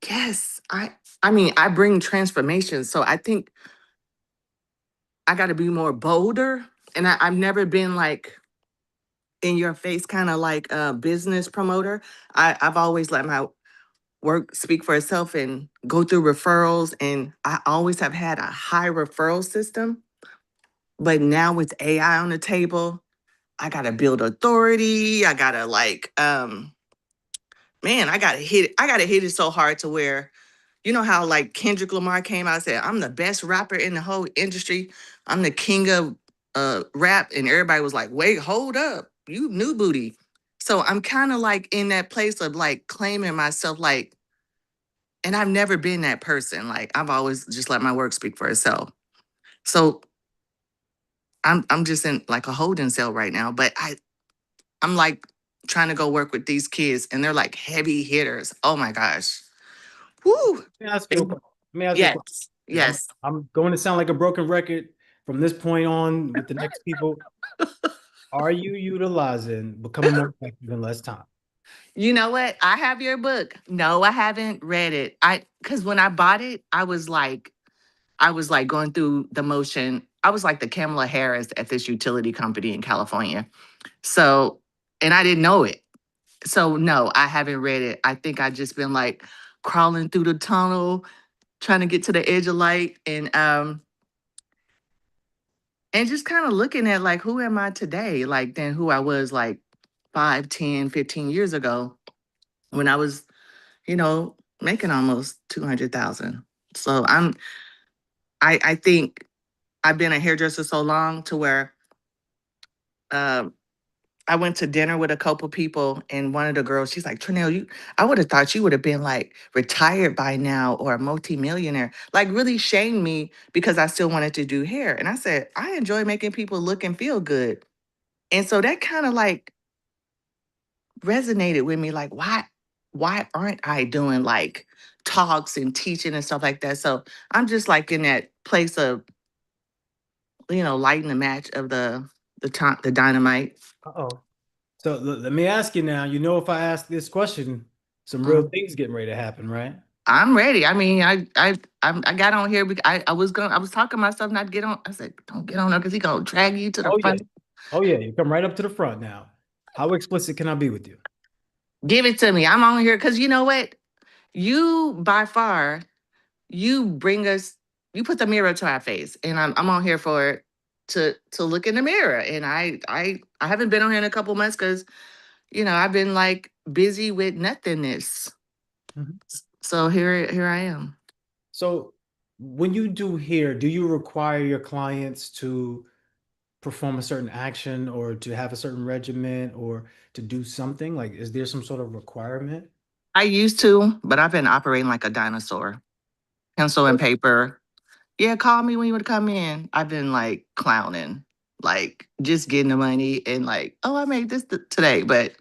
yes, I mean, I bring transformation. So I think I got to be more bolder. And I've never been like in your face kind of like a business promoter. I've always let my work speak for itself and go through referrals. And I always have had a high referral system. But now with AI on the table, I gotta build authority. I gotta like, man, I gotta hit it so hard to where, you know how like Kendrick Lamar came out and said, I'm the best rapper in the whole industry. I'm the king of rap. And everybody was like, wait, hold up. You new booty. So I'm kind of like in that place of like claiming myself like, and I've never been that person. Like I've always just let my work speak for itself. So I'm just in like a holding cell right now. But I'm like trying to go work with these kids and they're like heavy hitters. Oh my gosh. Woo. Let me ask you a question. Let me ask you a question. Yes. 'Cause Yes. I'm going to sound like a broken record from this point on with the next people. Are you utilizing becoming more effective in less time? You know what? I have your book. No, I haven't read it. Because when I bought it, I was like going through the motion. I was like the Kamala Harris at this utility company in California. So, and I didn't know it. So no, I haven't read it. I think I just been like crawling through the tunnel, trying to get to the edge of light and just kind of looking at like who am I today? Like than who I was like 5, 10, 15 years ago when I was, making almost 200,000. So I think I've been a hairdresser so long to where um I went to dinner with a couple people, and one of the girls, she's like, Trinell, I would have thought you would have been like retired by now or a multimillionaire. Like really shamed me because I still wanted to do hair. And I said, I enjoy making people look and feel good. And so that kind of like resonated with me. Like, why aren't I doing like talks and teaching and stuff like that? So I'm just like in that place of, lighting the match of the dynamite. Uh-oh. So let me ask you now. You know, if I ask this question, some real things getting ready to happen, right? I'm ready. I mean, I got on here because I was talking myself not to get on. I said, don't get on there because he gonna drag you to the Oh yeah. front. Oh yeah. You come right up to the front now. How explicit can I be with you? Give it to me. I'm on here because you know what? You by far, you bring us, you put the mirror to our face, and I'm on here for to look in the mirror. And I haven't been on here in a couple months because I've been like busy with nothingness. Mhm. So here I am. So when you do here, do you require your clients to perform a certain action or to have a certain regimen or to do something? Like, is there some sort of requirement? I used to, but I've been operating like a dinosaur, pencil and paper. Yeah, call me when you would come in. I've been like clowning, like just getting the money and like, oh, I made this today, but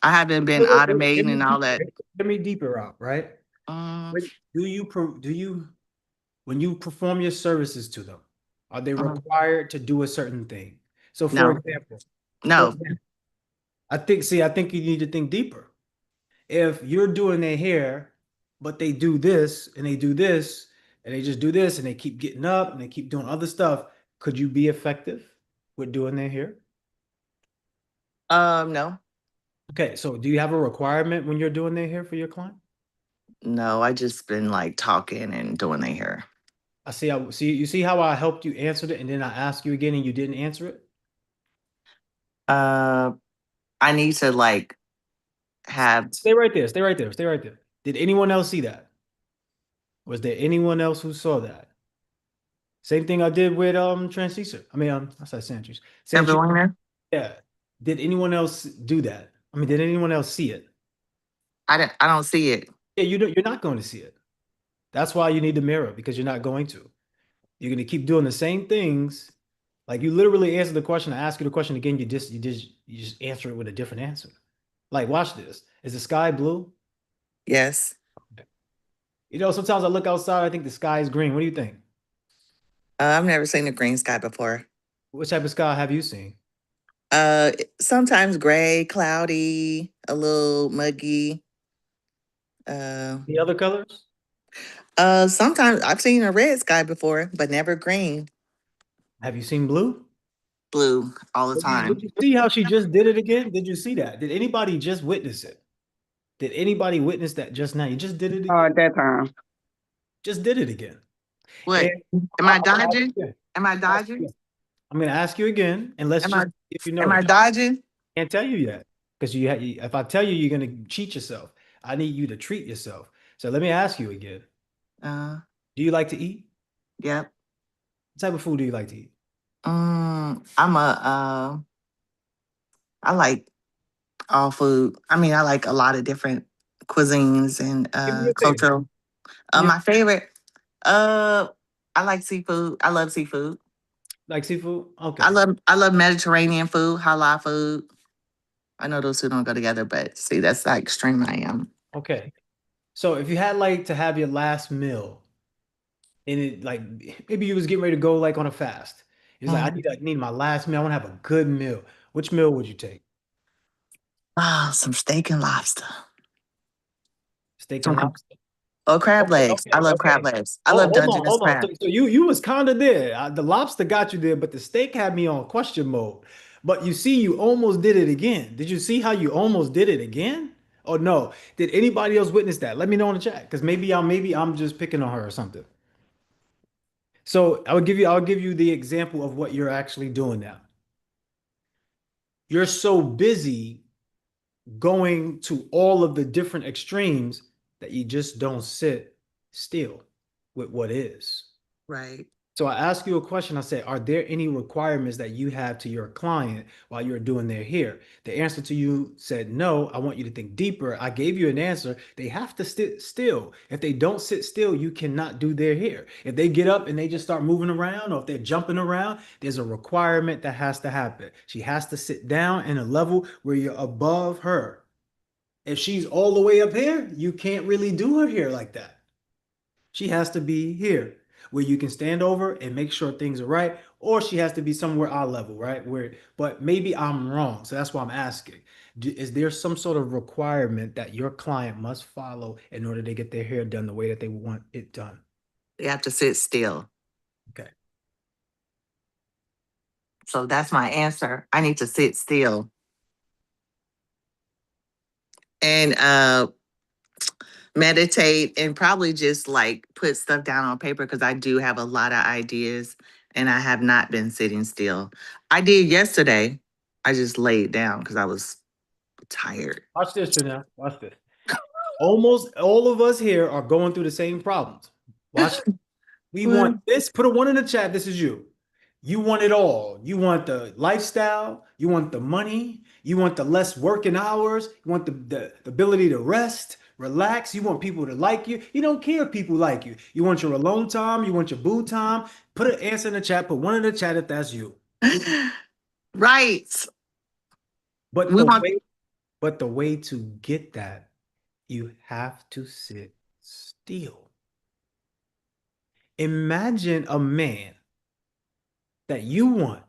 I haven't been Wait, automating and all that. Let me deeper out, right? Um, Do you when you perform your services to them, are they uh, required to do a certain thing? So no, for no. example, I think you need to think deeper. If you're doing their hair, but they do this and they do this and they just do this and they keep getting up and they keep doing other stuff, could you be effective with doing their hair? No, Okay, so do you have a requirement when you're doing their hair for your client? no. I just been like talking and doing their hair. You see how I helped you answer it and then I asked you again and you didn't answer it? Uh, I need to like have Stay right there, stay right there, stay right there. Did anyone else see that? Was there anyone else who saw that? Same thing I did with transducer. I mean I said Sanchez. Sanchez, everyone there. yeah. Did anyone else do that? I mean, did anyone else see it? I don't see it. Yeah, you're not going to see it. That's why you need the mirror because you're not going to. You're going to keep doing the same things. Like you literally answer the question, I ask you the question again, you just answer it with a different answer. Like, watch this. Is the sky blue? Yes. Sometimes I look outside, I think the sky is green. What do you think? I've never seen a green sky before. What type of sky have you seen? Sometimes gray, cloudy, a little muggy. Uh, The other colors? Sometimes I've seen a red sky before, but never green. Have you seen blue? Blue all the Did time. you see how she just did it again? Did you see that? Did anybody just witness it? Did anybody witness that just now? You just did it again. At that time. Just did it again. What? And Am I dodging? yeah, Am I dodging? I'm going to ask you again, and let's Am just I see if you am know I it. dodging? Can't tell you yet because if I tell you, you're going to cheat yourself. I need you to treat yourself. So let me ask you again. Uh, Do you like to eat? yep. What type of food do you like to eat? I like all food. I mean, I like a lot of different cuisines and Give me your favorite. cultural. Give me My favorite, uh, I like seafood. I love seafood. like seafood? Okay. I love Mediterranean food, halal food. I know those two don't go together, but see, that's how extreme I am. Okay. So if you had like to have your last meal and it like maybe you was getting ready to go like on a fast. It's like Mm. I need my last meal. I want to have a good meal. Which meal would you take? Some steak and lobster. Steak and Some lobster. Oh, crab Okay, legs. I okay, love crab okay. legs. I love Hold on, Dungeness hold on. crab. So you was kind of there. The lobster got you there, but the steak had me on question mode. But you see, you almost did it again. Did you see how you almost did it again? Or no? Did anybody else witness that? Let me know in the chat because maybe I'm just picking on her or something. So I'll give you the example of what you're actually doing now. You're so busy going to all of the different extremes that you just don't sit still with what is. Right. So I ask you a question. I said, are there any requirements that you have to your client while you're doing their hair? The answer to you said no. I want you to think deeper. I gave you an answer. They have to sit still. If they don't sit still, you cannot do their hair. If they get up and they just start moving around, or if they're jumping around, there's a requirement that has to happen. She has to sit down in a level where you're above her. If she's all the way up here, you can't really do her hair like that. She has to be here where you can stand over and make sure things are right, or she has to be somewhere eye level, right? But maybe I'm wrong. So that's why I'm asking. Is there some sort of requirement that your client must follow in order to get their hair done the way that they want it done? You have to sit still. Okay. So that's my answer. I need to sit still. And meditate, and probably just like put stuff down on paper because I do have a lot of ideas and I have not been sitting still. I did yesterday. I just laid down because I was tired. Watch this, Janelle. Watch this. Almost all of us here are going through the same problems. Watch. We want this. Put a one in the chat. This is you. You want it all. You want the lifestyle. You want the money. You want the less working hours. You want the ability to rest, relax. You want people to like you. You don't care if people like you. You want your alone time. You want your boo time. Put an answer in the chat. Put one in the chat if that's you. Right. But We want the way to get that, you have to sit still. Imagine a man that you want,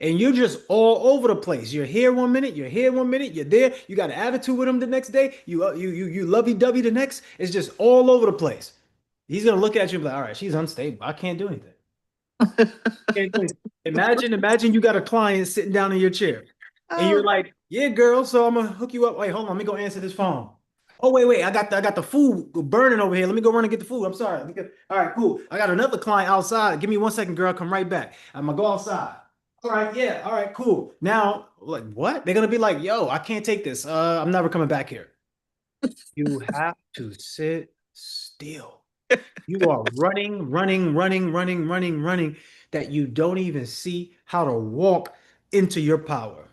and you're just all over the place. You're here 1 minute, you're here 1 minute, you're there. You got an attitude with him the next day. You lovey-dovey the next. It's just all over the place. He's gonna look at you and be like, all right, she's unstable. I can't do anything. Can't do anything. Imagine you got a client sitting down in your chair, and you're like, yeah, girl, so I'm gonna hook you up. Wait, hold on, let me go answer this phone. Oh, wait, I got the food burning over here. Let me go run and get the food. I'm sorry. All right, cool. I got another client outside. Give me 1 second, girl. Come right back. I'm gonna go outside. All right, yeah. All right, cool. Now, like, what? They're gonna be like, yo, I can't take this. I'm never coming back here. You have to sit still. You are running, that you don't even see how to walk into your power.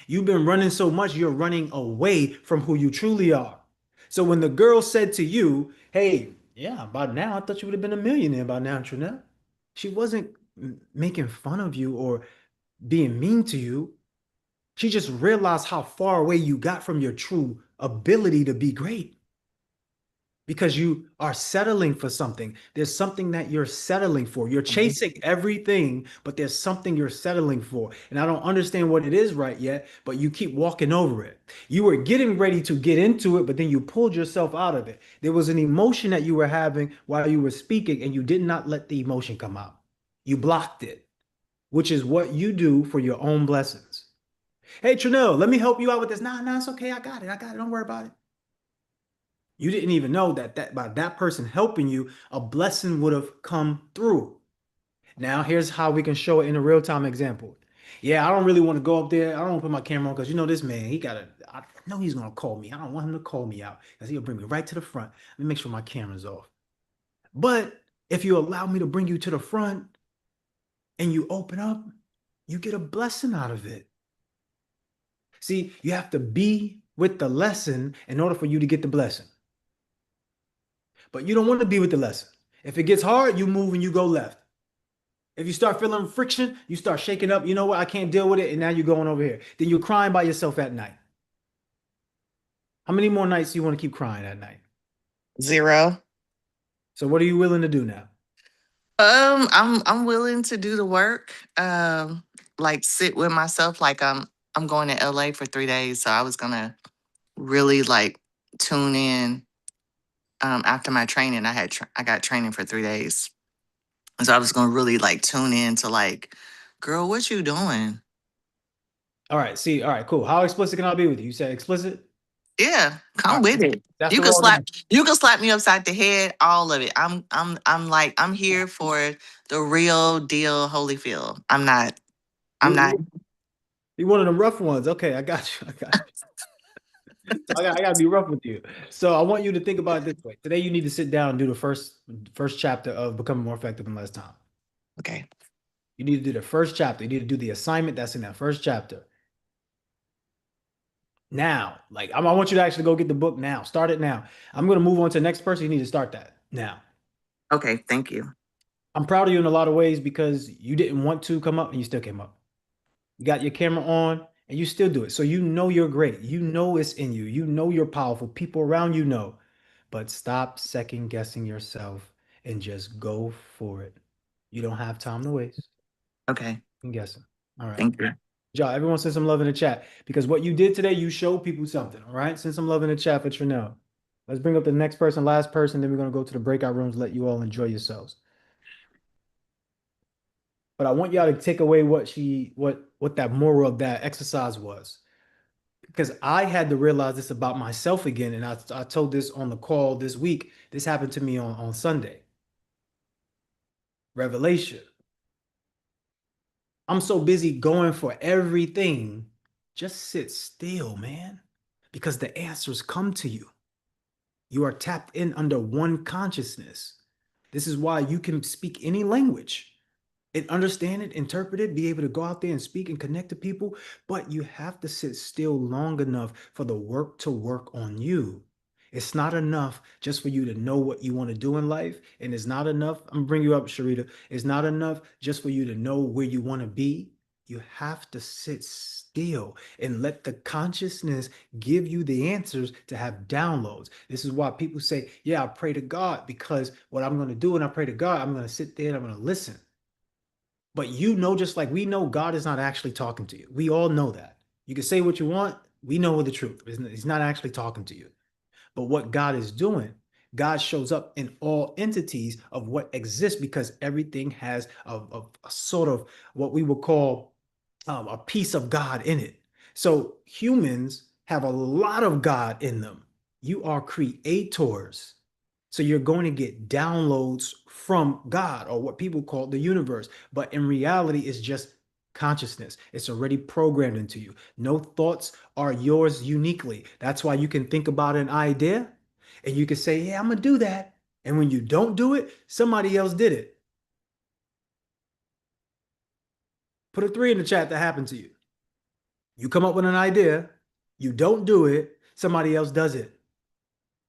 You've been running so much, you're running away from who you truly are. So when the girl said to you, hey, yeah, by now, I thought you would have been a millionaire by now, Trinell. She wasn't making fun of you or being mean to you. She just realized how far away you got from your true ability to be great. Because you are settling for something. There's something that you're settling for. You're chasing everything, but there's something you're settling for. And I don't understand what it is right yet, but you keep walking over it. You were getting ready to get into it, but then you pulled yourself out of it. There was an emotion that you were having while you were speaking, and you did not let the emotion come out. You blocked it, which is what you do for your own blessings. Hey, Trinell, let me help you out with this. Nah, it's okay. I got it. Don't worry about it. You didn't even know that by that person helping you, a blessing would have come through. Now, here's how we can show it in a real-time example. Yeah, I don't really want to go up there. I don't want to put my camera on because you know this man, I know he's going to call me. I don't want him to call me out because he'll bring me right to the front. Let me make sure my camera's off. But if you allow me to bring you to the front and you open up, you get a blessing out of it. See, you have to be with the lesson in order for you to get the blessing. But you don't want to be with the lesson. If it gets hard, you move and you go left. If you start feeling friction, you start shaking up. You know what? I can't deal with it. And now you're going over here. Then you're crying by yourself at night. How many more nights do you want to keep crying at night? 0. So what are you willing to do now? I'm willing to do the work. Like sit with myself. Like I'm going to LA for 3 days, so I was gonna really like tune in. After my training, I got training for 3 days, and so I was gonna really like tune in to like, girl, what you doing? All right. See. All right. Cool. How explicit can I be with you? You said explicit. Yeah, come All with right. it. That's You the can raw slap. number. You can slap me upside the head. All of it. I'm here for the real deal, Holyfield. I'm not. You one of them rough ones. Okay, I got you. So I got to be rough with you. So I want you to think about it this way. Today you need to sit down and do the first chapter of Becoming More Effective in Less Time. Okay. You need to do the first chapter. You need to do the assignment that's in that first chapter. Now, like I want you to actually go get the book now. Start it now. I'm going to move on to the next person. You need to start that now. Okay. Thank you. I'm proud of you in a lot of ways because you didn't want to come up and you still came up. You got your camera on and you still do it. So you know you're great. You know it's in you. You know you're powerful. People around you know. But stop second guessing yourself and just go for it. You don't have time to waste. Okay. I'm guessing. All right. Thank you. Y'all, everyone send some love in the chat because what you did today, you showed people something. All right. Send some love in the chat for Trinell. Let's bring up the next person, last person. Then we're going to go to the breakout rooms, let you all enjoy yourselves. But I want y'all to take away what that moral of that exercise was. Because I had to realize this about myself again. And I told this on the call this week. This happened to me on Sunday. Revelation. I'm so busy going for everything. Just sit still, man, because the answers come to you. You are tapped in under one consciousness. This is why you can speak any language and understand it, interpret it, be able to go out there and speak and connect to people. But you have to sit still long enough for the work to work on you. It's not enough just for you to know what you want to do in life. And it's not enough. I'm gonna bring you up, Sharita. It's not enough just for you to know where you want to be. You have to sit still and let the consciousness give you the answers to have downloads. This is why people say, yeah, I pray to God, because what I'm going to do when I pray to God, I'm going to sit there and I'm going to listen. But you know, just like we know, God is not actually talking to you. We all know that. You can say what you want. We know the truth. He's not actually talking to you. But what God is doing, God shows up in all entities of what exists, because everything has a sort of what we would call a piece of God in it. So humans have a lot of God in them. You are creators. So you're going to get downloads from God, or what people call the universe. But in reality, it's just consciousness. It's already programmed into you. No thoughts are yours uniquely. That's why you can think about an idea and you can say, yeah, I'm going to do that. And when you don't do it, somebody else did it. Put a 3 in the chat that happened to you. You come up with an idea, you don't do it, somebody else does it.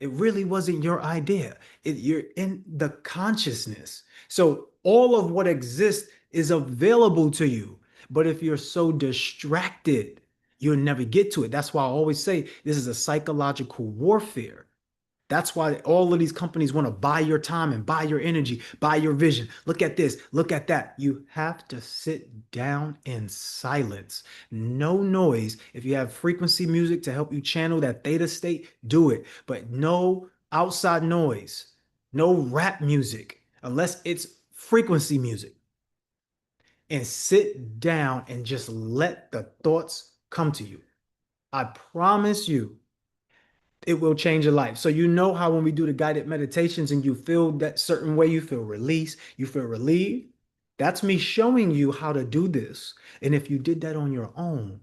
It really wasn't your idea. You're in the consciousness. So all of what exists is available to you. But if you're so distracted, you'll never get to it. That's why I always say this is a psychological warfare. That's why all of these companies want to buy your time and buy your energy, buy your vision. Look at this, look at that. You have to sit down in silence, no noise. If you have frequency music to help you channel that theta state, do it. But no outside noise, no rap music, unless it's frequency music. And sit down and just let the thoughts come to you. I promise you, it will change your life. So you know how when we do the guided meditations and you feel that certain way, you feel released, you feel relieved. That's me showing you how to do this. And if you did that on your own,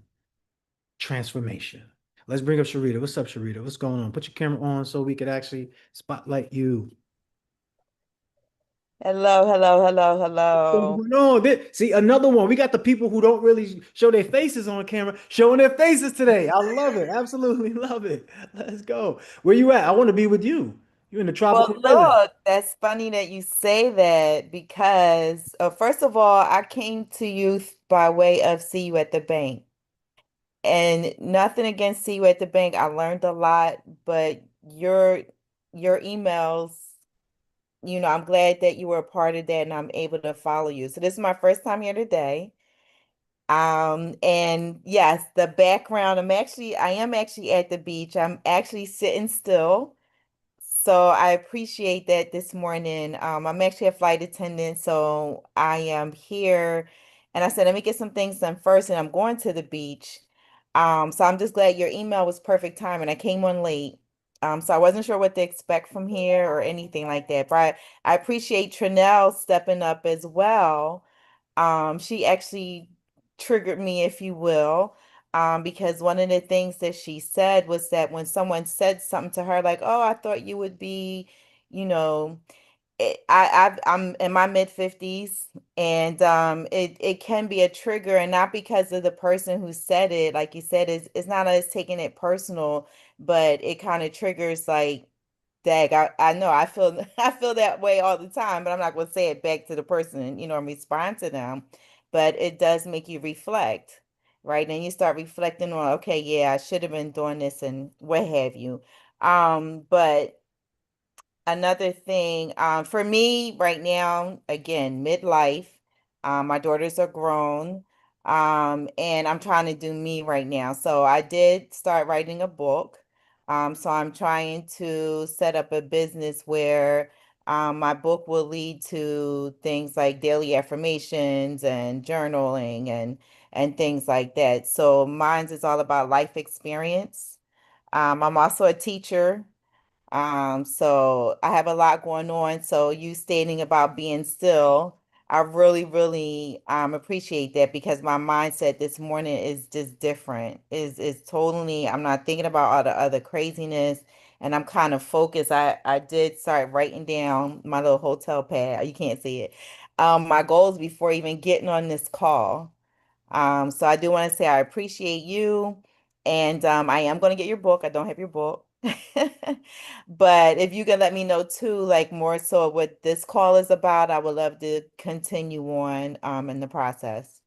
transformation. Let's bring up Sharita. What's up, Sharita? What's going on? Put your camera on so we could actually spotlight you. Hello, hello, hello, What's hello. going on? See, another one. We got the people who don't really show their faces on camera showing their faces today. I love it. Absolutely love it. Let's go. Where you at? I want to be with you. You in the Well, tropical island. look, that's funny that you say that because, first of all, I came to you by way of See You at the Bank. And nothing against See You at the Bank. I learned a lot, but your emails, I'm glad that you were a part of that and I'm able to follow you. So this is my first time here today. And yes, the background, I am actually at the beach. I'm actually sitting still. So I appreciate that this morning. I'm actually a flight attendant, so I am here. And I said, let me get some things done first, and I'm going to the beach. So I'm just glad your email was perfect time, and I came on late. So I wasn't sure what to expect from here or anything like that. But I appreciate Trinell stepping up as well. She actually triggered me, if you will, because one of the things that she said was that when someone said something to her, like, "Oh, I thought you would be, you know," I'm in my mid 50s, and it can be a trigger, and not because of the person who said it, like you said, it's not us taking it personal, but it kind of triggers like. Dag, I know I feel I feel that way all the time, but I'm not going to say it back to the person, and respond to them. But it does make you reflect, right? And you start reflecting on, okay, yeah, I should have been doing this and what have you. But another thing, for me right now, again, midlife, my daughters are grown, and I'm trying to do me right now. So I did start writing a book. So I'm trying to set up a business where my book will lead to things like daily affirmations and journaling and things like that. So mine's is all about life experience. I'm also a teacher. So I have a lot going on. So you stating about being still, I really, really appreciate that because my mindset this morning is just different. Is totally, I'm not thinking about all the other craziness and I'm kind of focused. I did start writing down my little hotel pad. You can't see it. My goals before even getting on this call. So I do want to say I appreciate you, and I am going to get your book. I don't have your book. But if you can let me know too, like more so what this call is about, I would love to continue on in the process.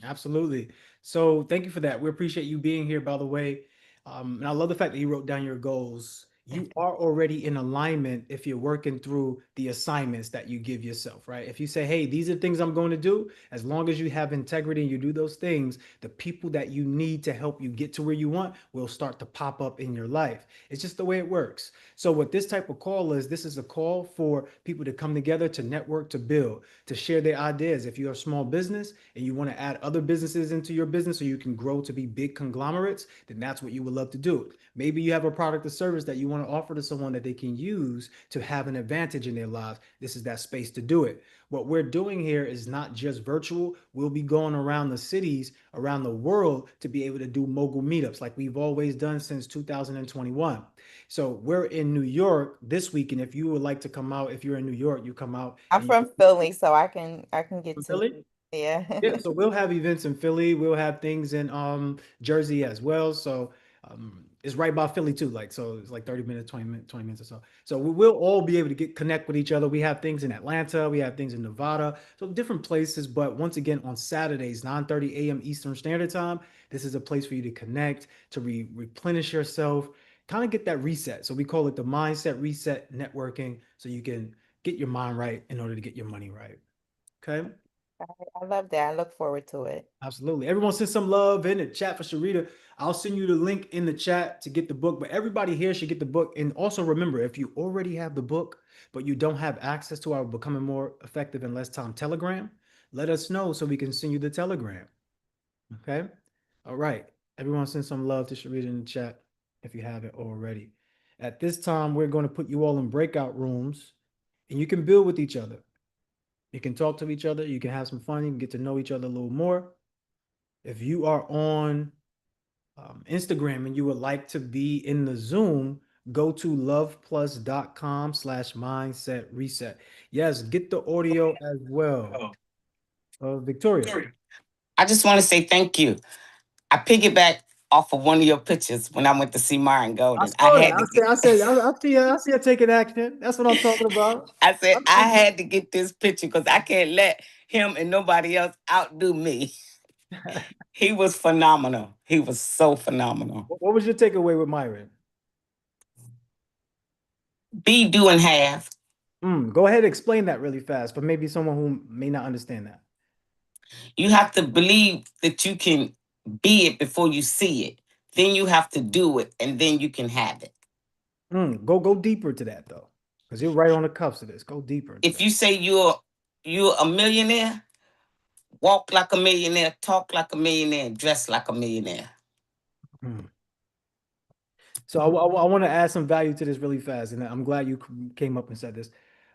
Absolutely. So thank you for that. We appreciate you being here, by the way. And I love the fact that you wrote down your goals. You are already in alignment if you're working through the assignments that you give yourself, right? If you say, hey, these are things I'm going to do, as long as you have integrity and you do those things, the people that you need to help you get to where you want will start to pop up in your life. It's just the way it works. So what this type of call is, this is a call for people to come together, to network, to build, to share their ideas. If you're a small business and you want to add other businesses into your business so you can grow to be big conglomerates, then that's what you would love to do. Maybe you have a product or service that you want to offer to someone that they can use to have an advantage in their lives. This is that space to do it. What we're doing here is not just virtual. We'll be going around the cities, around the world to be able to do mogul meetups like we've always done since 2021. So we're in New York this week, and if you would like to come out, if you're in New York, you come out. I'm And you from Philly, so I can get from to Philly? Yeah, yeah. so we'll have events in Philly. We'll have things in Jersey as well. So it's right by Philly too. Like so it's like 30 minutes, 20 minutes or so. So we'll all be able to get connect with each other. We have things in Atlanta, we have things in Nevada, so different places. But once again, on Saturdays, 9:30 a.m. Eastern Standard Time, this is a place for you to connect, to replenish yourself, kind of get that reset. So we call it the mindset reset networking, so you can get your mind right in order to get your money right. Okay. I love that. I look forward to it. Absolutely. Everyone send some love in the chat for Sharita. I'll send you the link in the chat to get the book, but everybody here should get the book. And also remember, if you already have the book, but you don't have access to our Becoming More Effective in Less Time Telegram, let us know so we can send you the Telegram. Okay. All right. Everyone send some love to Sharita in the chat if you haven't already. At this time, we're going to put you all in breakout rooms and you can build with each other. You can talk to each other. You can have some fun. You can get to know each other a little more. If you are on Instagram and you would like to be in the Zoom, go to loveplus.com/mindset reset. Yes, get the audio as well. Victoria. I just want to say thank you. I piggyback off of one of your pictures when I went to see Myron I Golden. saw that. I see you taking action. That's what I'm talking about. I said I had to get this picture because I can't let him and nobody else outdo me. He was phenomenal. He was so phenomenal. What was your takeaway with Myron? Be, do, and have. Go ahead and explain that really fast, but maybe someone who may not understand that. You have to believe that you can be it before you see it. Then you have to do it, and then you can have it. Go deeper to that though, because you're right on the cuffs of this. Go deeper. If you say you're a millionaire, walk like a millionaire, talk like a millionaire, dress like a millionaire. So I want to add some value to this really fast, and I'm glad you came up and said this.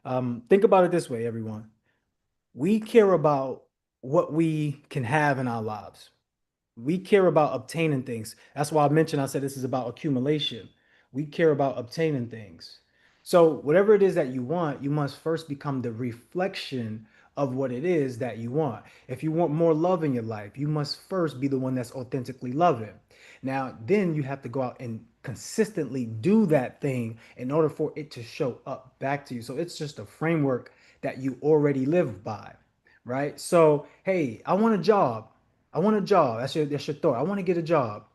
Think about it this way, everyone. We care about what we can have in our lives. We care about obtaining things. That's why I said this is about accumulation. We care about obtaining things. So whatever it is that you want, you must first become the reflection of what it is that you want. If you want more love in your life, you must first be the one that's authentically loving. Now, then you have to go out and consistently do that thing in order for it to show up back to you. So it's just a framework that you already live by, right? So, hey, I want a job. I want a job. That's your thought. I want to get a job.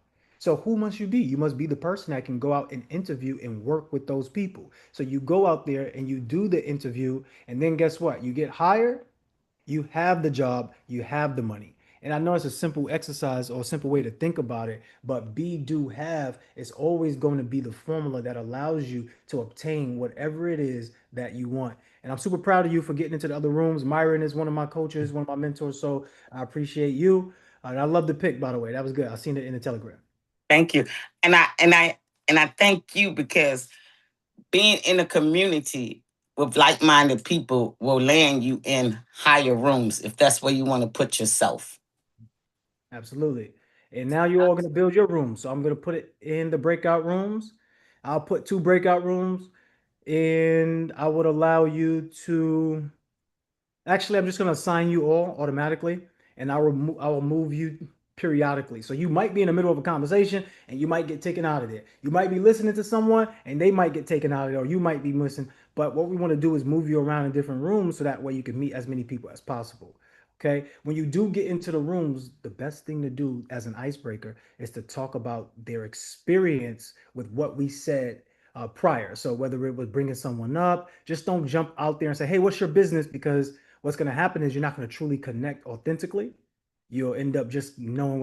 So who must you be? You must be the person that can go out and interview and work with those people. So you go out there and you do the interview, and then guess what? You get hired, you have the job, you have the money. And I know it's a simple exercise or a simple way to think about it, but be, do, have is always going to be the formula that allows you to obtain whatever it is that you want. And I'm super proud of you for getting into the other rooms. Myron is one of my coaches, one of my mentors. So I appreciate you. I love the pick, by the way. That was good. I seen it in the Telegram. Thank you. And I thank you because being in a community with like-minded people will land you in higher rooms if that's where you want to put yourself. Absolutely. And now you're all going to build your rooms. So I'm going to put it in the breakout rooms. I'll put 2 breakout rooms, and I would allow you to. Actually, I'm just going to assign you all automatically, and I will move you periodically. So you might be in the middle of a conversation and you might get taken out of there. You might be listening to someone and they might get taken out of there, or you might be missing. But what we want to do is move you around in different rooms so that way you can meet as many people as possible. Okay. When you do get into the rooms, the best thing to do as an icebreaker is to talk about their experience with what we said prior. So whether it was bringing someone up, just don't jump out there and say, "Hey, what's your business?" Because what's going to happen is you're not going to truly connect authentically. You'll end up just knowing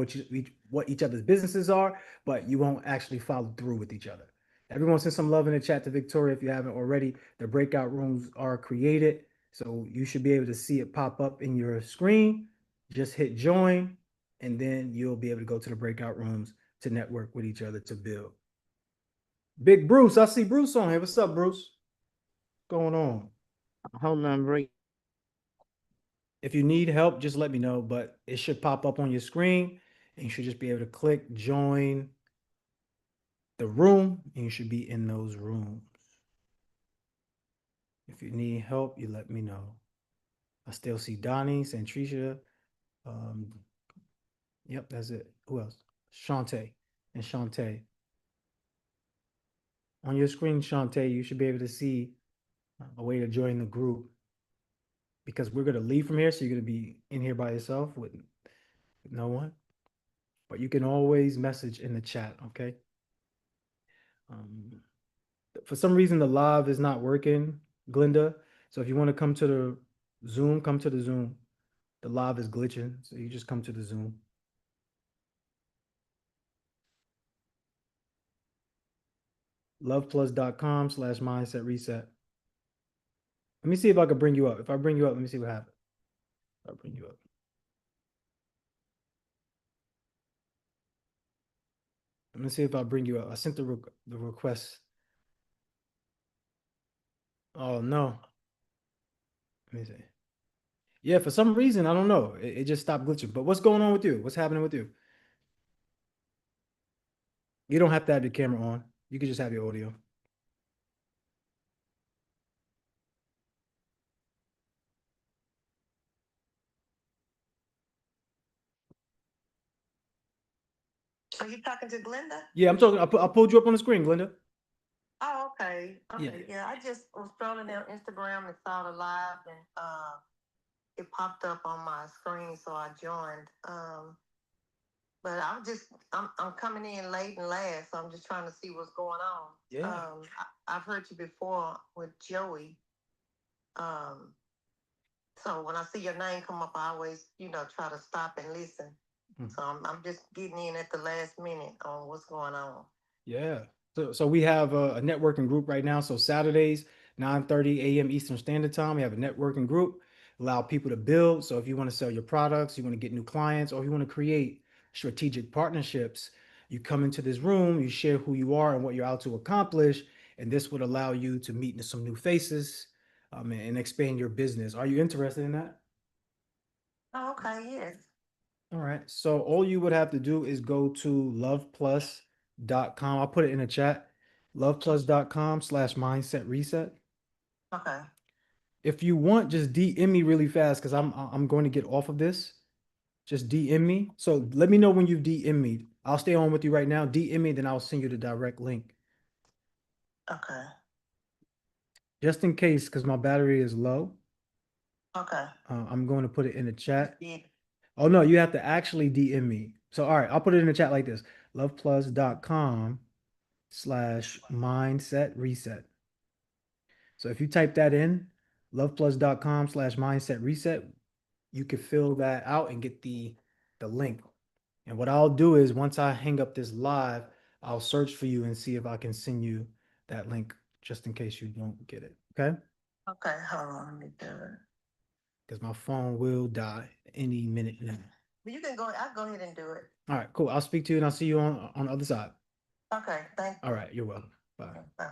what each other's businesses are, but you won't actually follow through with each other. Everyone send some love in the chat to Victoria if you haven't already. The breakout rooms are created, so you should be able to see it pop up in your screen. Just hit join, and then you'll be able to go to the breakout rooms to network with each other to build. Big Bruce, I see Bruce on here. What's up, Bruce? What's going on? Hold on, break. If you need help, just let me know, but it should pop up on your screen and you should just be able to click join the room and you should be in those rooms. If you need help, you let me know. I still see Donnie, Santricia. Yep, that's it. Who else? Shantae and Shantae. On your screen, Shantae, you should be able to see a way to join the group, because we're going to leave from here. So you're going to be in here by yourself with no one, but you can always message in the chat. Okay. For some reason, the live is not working, Glinda. So if you want to come to the Zoom, come to the Zoom. The live is glitching, so you just come to the Zoom. Loveplus.com/mindset reset. Let me see if I can bring you up. If I bring you up, let me see what happens. I'll bring you up. Let me see if I bring you up. I sent the request. Oh no. Let me see. Yeah, for some reason, I don't know. It just stopped glitching. But what's going on with you? What's happening with you? You don't have to have your camera on. You can just have your audio. Are you talking to Glenda? Yeah, I'm talking. I pulled you up on the screen, Glinda. Oh, okay. Okay, Yeah, I just was scrolling down Instagram and saw the live and it popped up on my screen, so I joined. But I'm coming in late and last, so I'm just trying to see what's going on. Yeah. I've heard you before with Joey. So when I see your name come up, I always, try to stop and listen. So I'm just getting in at the last minute on what's going on. Yeah. So we have a networking group right now. So Saturdays, 9:30 a.m. Eastern Standard Time, we have a networking group, allow people to build. So if you want to sell your products, you want to get new clients, or you want to create strategic partnerships, you come into this room, you share who you are and what you're out to accomplish, and this would allow you to meet some new faces, and expand your business. Are you interested in that? Oh, okay, yes. All right. So all you would have to do is go to loveplus.com. I'll put it in the chat. Loveplus.com/mindset reset. Okay. If you want, just DM me really fast because I'm going to get off of this. Just DM me. So let me know when you DM me. I'll stay on with you right now. DM me, then I'll send you the direct link. Okay. Just in case, because my battery is low. Okay. I'm going to put it in the chat. Yeah. Oh no, you have to actually DM me. So all right, I'll put it in the chat like this: loveplus.com/mindset reset. So if you type that in, loveplus.com/mindset reset, you can fill that out and get the link. And what I'll do is once I hang up this live, I'll search for you and see if I can send you that link just in case you don't get it. Okay? Okay, hold on, let me do it. Because my phone will die any minute now. You can go, I'll go ahead and do it. All right, cool. I'll speak to you and I'll see you on the other side. Okay, thank you. All right, you're welcome. Bye. Bye.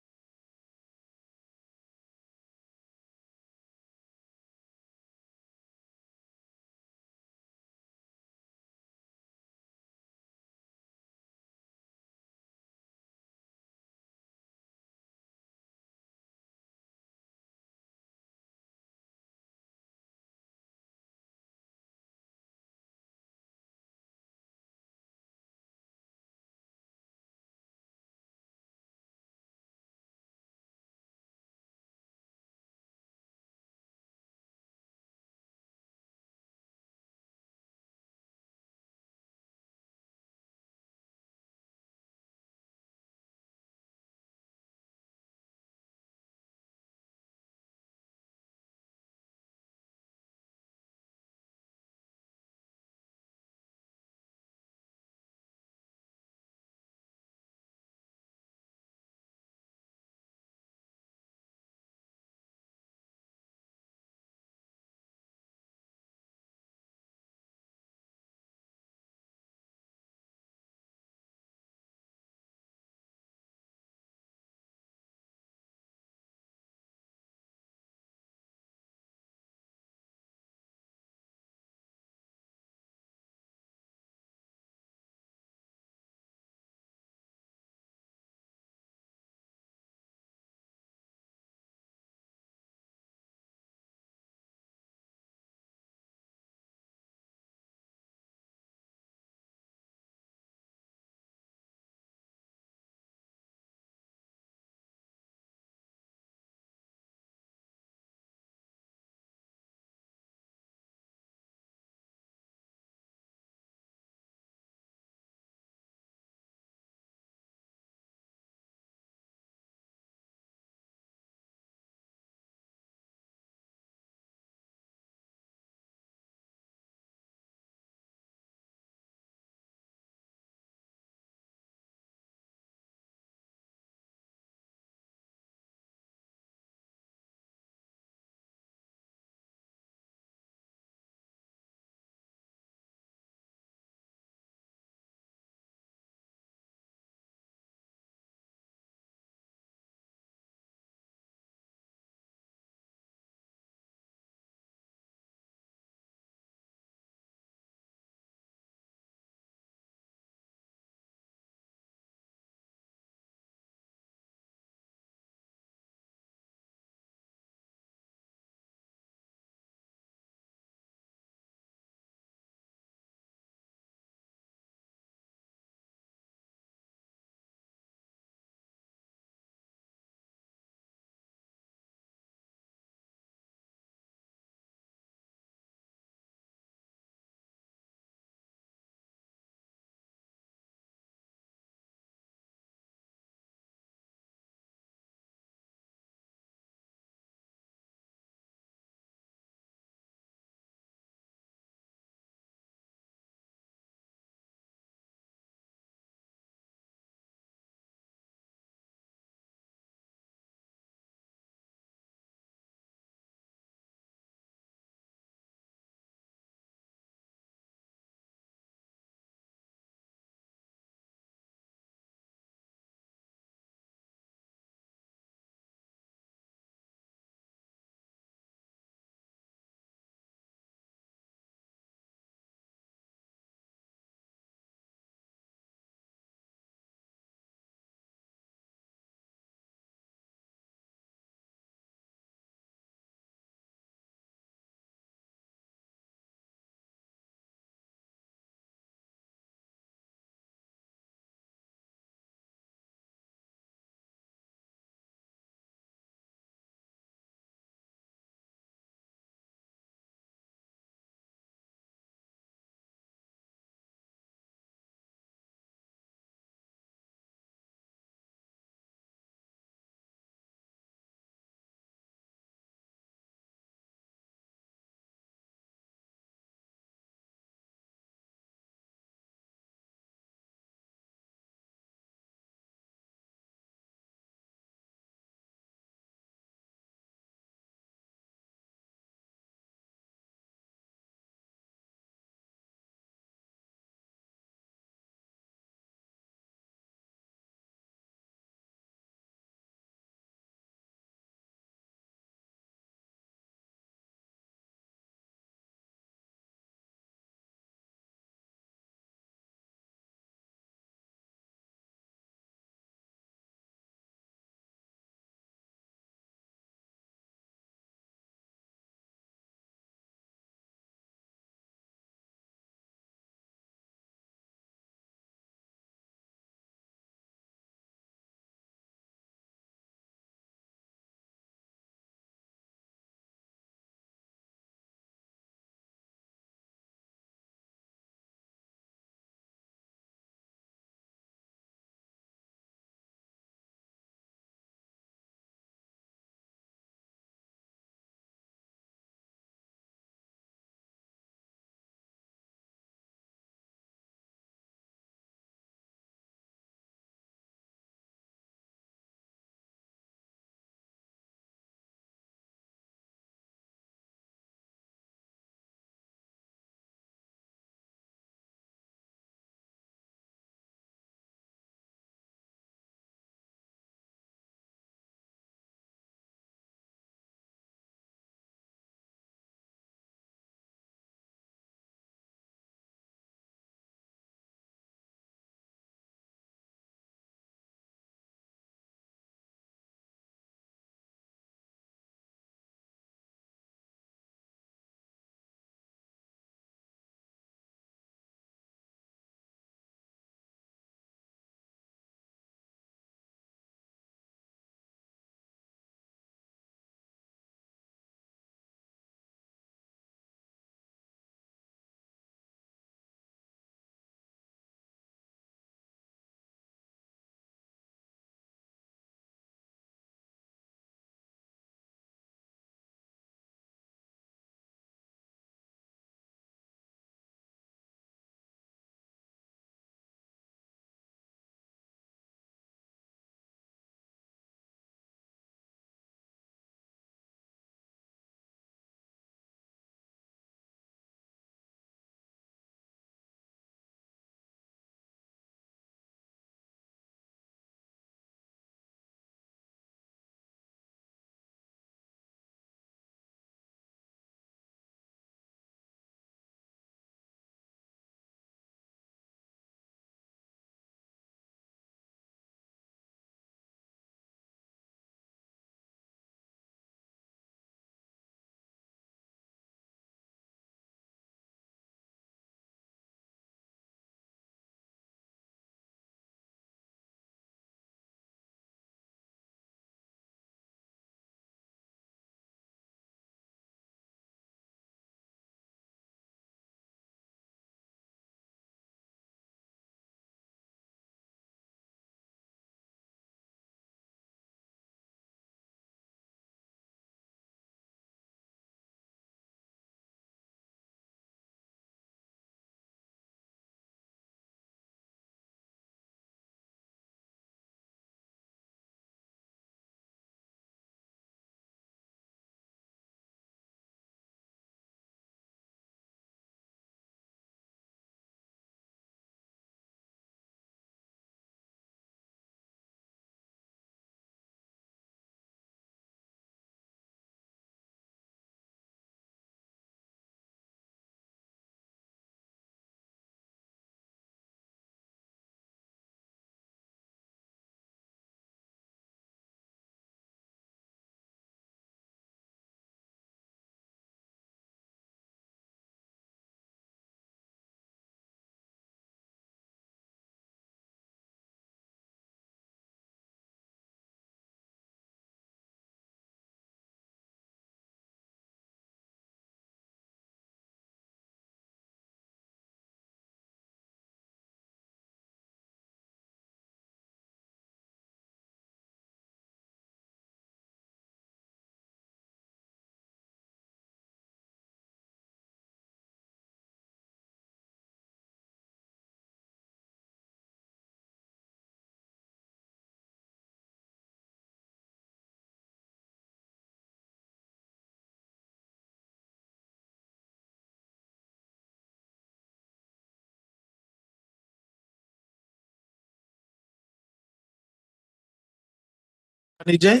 Honey J?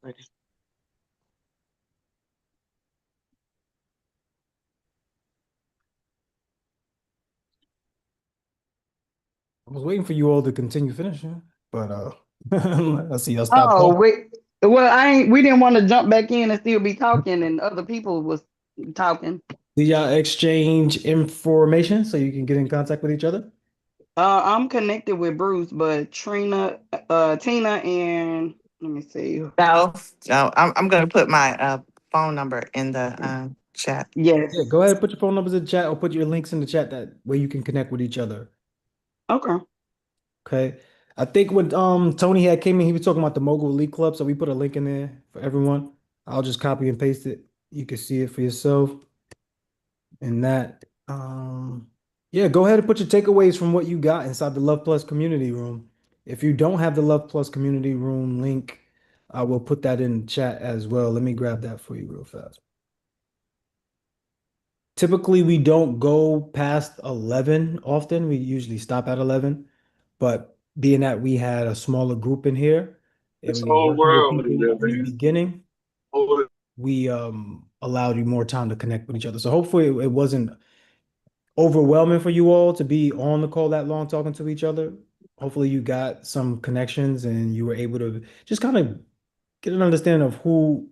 I was waiting for you all to continue finishing, but I see y'all stop Oh, talking. wait. Well, we didn't want to jump back in and still be talking and other people was talking. Did y'all exchange information so you can get in contact with each other? I'm connected with Bruce, but Tina, and let me see. No, I'm gonna put my phone number in the chat. Yes. Yeah, go ahead and put your phone numbers in the chat or put your links in the chat that way you can connect with each other. Okay. Okay. I think when Tony had came in, he was talking about the Mogul Elite Club, so we put a link in there for everyone. I'll just copy and paste it. You can see it for yourself. And that yeah, go ahead and put your takeaways from what you got inside the Love Plus community room. If you don't have the Love Plus community room link, I will put that in chat as well. Let me grab that for you real fast. Typically, we don't go past 11 often. We usually stop at 11. But being that we had a smaller group in here and This we were whole working with world people is in the living. beginning, we allowed you more time to connect with each other. So hopefully it wasn't overwhelming for you all to be on the call that long talking to each other. Hopefully you got some connections and you were able to just kind of get an understanding of who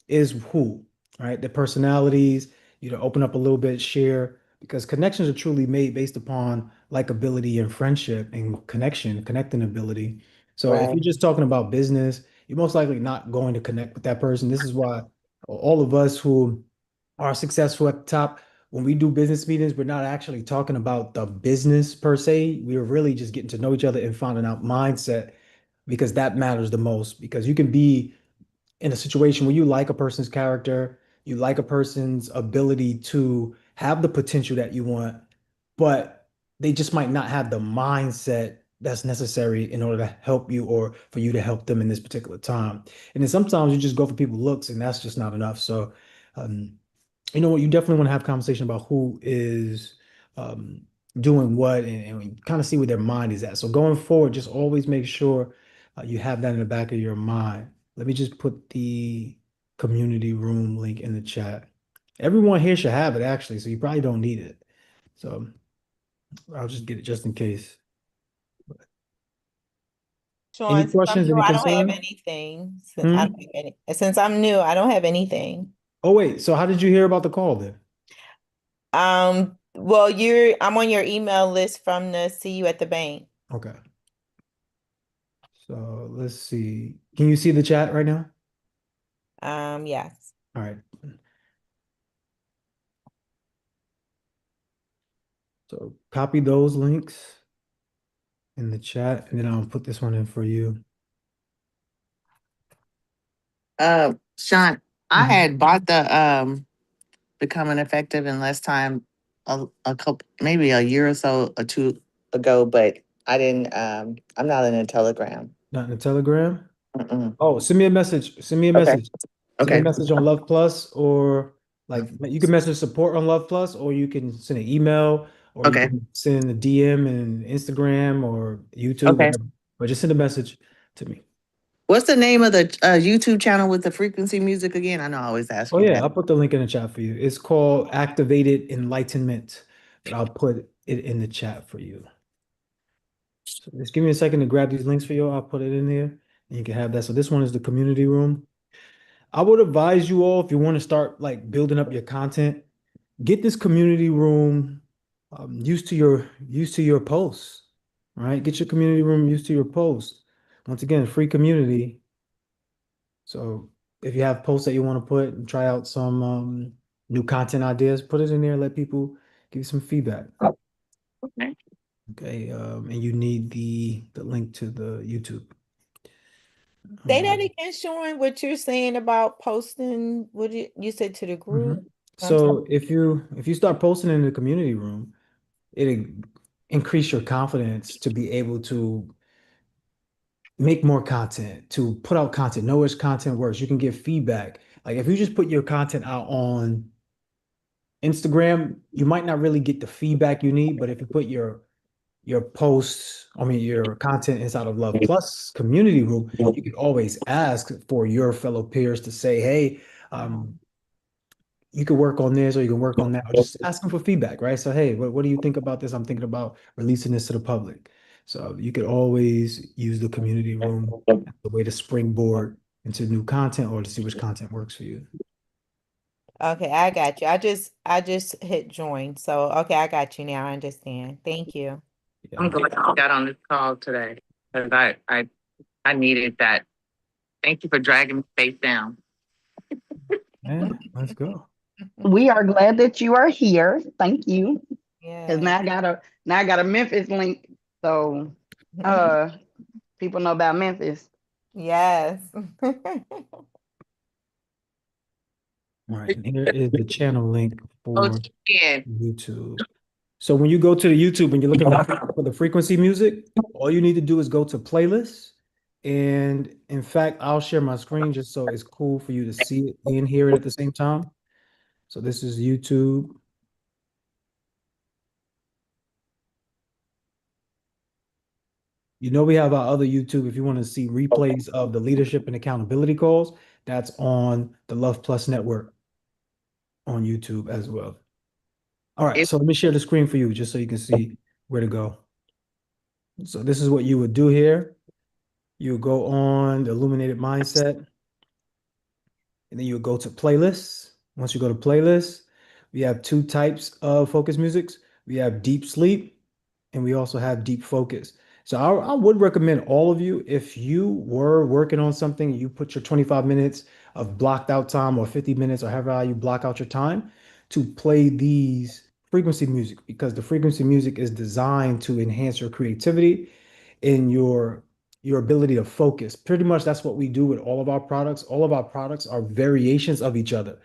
is who, right? Their personalities, open up a little bit, share, because connections are truly made based upon likability and friendship and connecting ability. So if Right. you're just talking about business, you're most likely not going to connect with that person. This is why all of us who are successful at the top, when we do business meetings, we're not actually talking about the business per se. We're really just getting to know each other and finding out mindset because that matters the most. Because you can be in a situation where you like a person's character, you like a person's ability to have the potential that you want, but they just might not have the mindset that's necessary in order to help you or for you to help them in this particular time. And then sometimes you just go for people's looks and that's just not enough. So, um, you know what, you definitely want to have a conversation about who is um, doing what and kind of see where their mind is at. So going forward, just always make sure you have that in the back of your mind. Let me just put the community room link in the chat. Everyone here should have it actually, so you probably don't need it. So I'll just get it just in case. Any Sean, since I'm questions, new, any I don't have concerns? anything. I Hmm? don't have any. Since I'm new, I don't have anything. Oh wait, so how did you hear about the call then? Well, I'm on your email list from the See You at the Bank. Okay. So let's see. Can you see the chat right now? Yes. All right. So copy those links in the chat, and then I'll put this one in for you. Sean, I Mhm. had bought the Becoming Effective in Less Time a couple, maybe a year or so or two ago, but I didn't. I'm not in a Telegram. Not in the Telegram. Mm-mm. Oh, send me a message. Send me a Okay. message. Send me a Okay. message on Love Plus, or like you can message support on Love Plus, or you can send an email, or you Okay. can send a DM in Instagram or YouTube, Okay. whatever. But just send a message to me. What's the name of the YouTube channel with the frequency music again? I know I always ask Oh you yeah, that. I'll put the link in the chat for you. It's called Activated Enlightenment, but I'll put it in the chat for you. So just give me a second to grab these links for you. I'll put it in here and you can have that. So this one is the community room. I would advise you all if you want to start like building up your content, get this community room used to your posts, right? Get your community room used to your posts. Once again, free community. So if you have posts that you want to put and try out some new content ideas, put it in there, let people give you some feedback. Okay. Okay, and you need the link to the YouTube. Say that again, Sean, what you're saying about posting, what you said to the group? I'm sorry. So if you start posting in the community room, it'll increase your confidence to be able to make more content, to put out content, know which content works. You can get feedback. Like if you just put your content out on Instagram, you might not really get the feedback you need, but if you put your posts, I mean, your content inside of Love Plus community room, you can always ask for your fellow peers to say, hey, you can work on this or you can work on that, or just ask them for feedback, right? So, hey, what do you think about this? I'm thinking about releasing this to the public. So you could always use the community room as a way to springboard into new content or to see which content works for you. Okay, I got you. I just hit join. So okay, I got you now. I understand. Thank you. Yeah. I'm glad I got on this call today because I needed that. Thank you for dragging me face down. Yeah, let's go. We are glad that you are here. Thank you. Because Yeah. now I got a Memphis link. So people know about Memphis. Yes. All right, and here is the channel link for Coach again. YouTube. So when you go to the YouTube and you're looking for the frequency music, all you need to do is go to playlists. And in fact, I'll share my screen just so it's cool for you to see it and hear it at the same time. So this is YouTube. You know, we have our other YouTube. If you want to see replays of the leadership and accountability calls, that's on the Love Plus Network on YouTube as well. All right, so let me share the screen for you just so you can see where to go. So this is what you would do here. You go on the Illuminated Mindset, and then you go to playlists. Once you go to playlists, we have two types of focus musics. We have deep sleep, and we also have deep focus. So I would recommend all of you, if you were working on something, you put your 25 minutes of blocked out time or 50 minutes or however you block out your time to play these frequency music, because the frequency music is designed to enhance your creativity in your ability to focus. Pretty much that's what we do with all of our products. All of our products are variations of each other.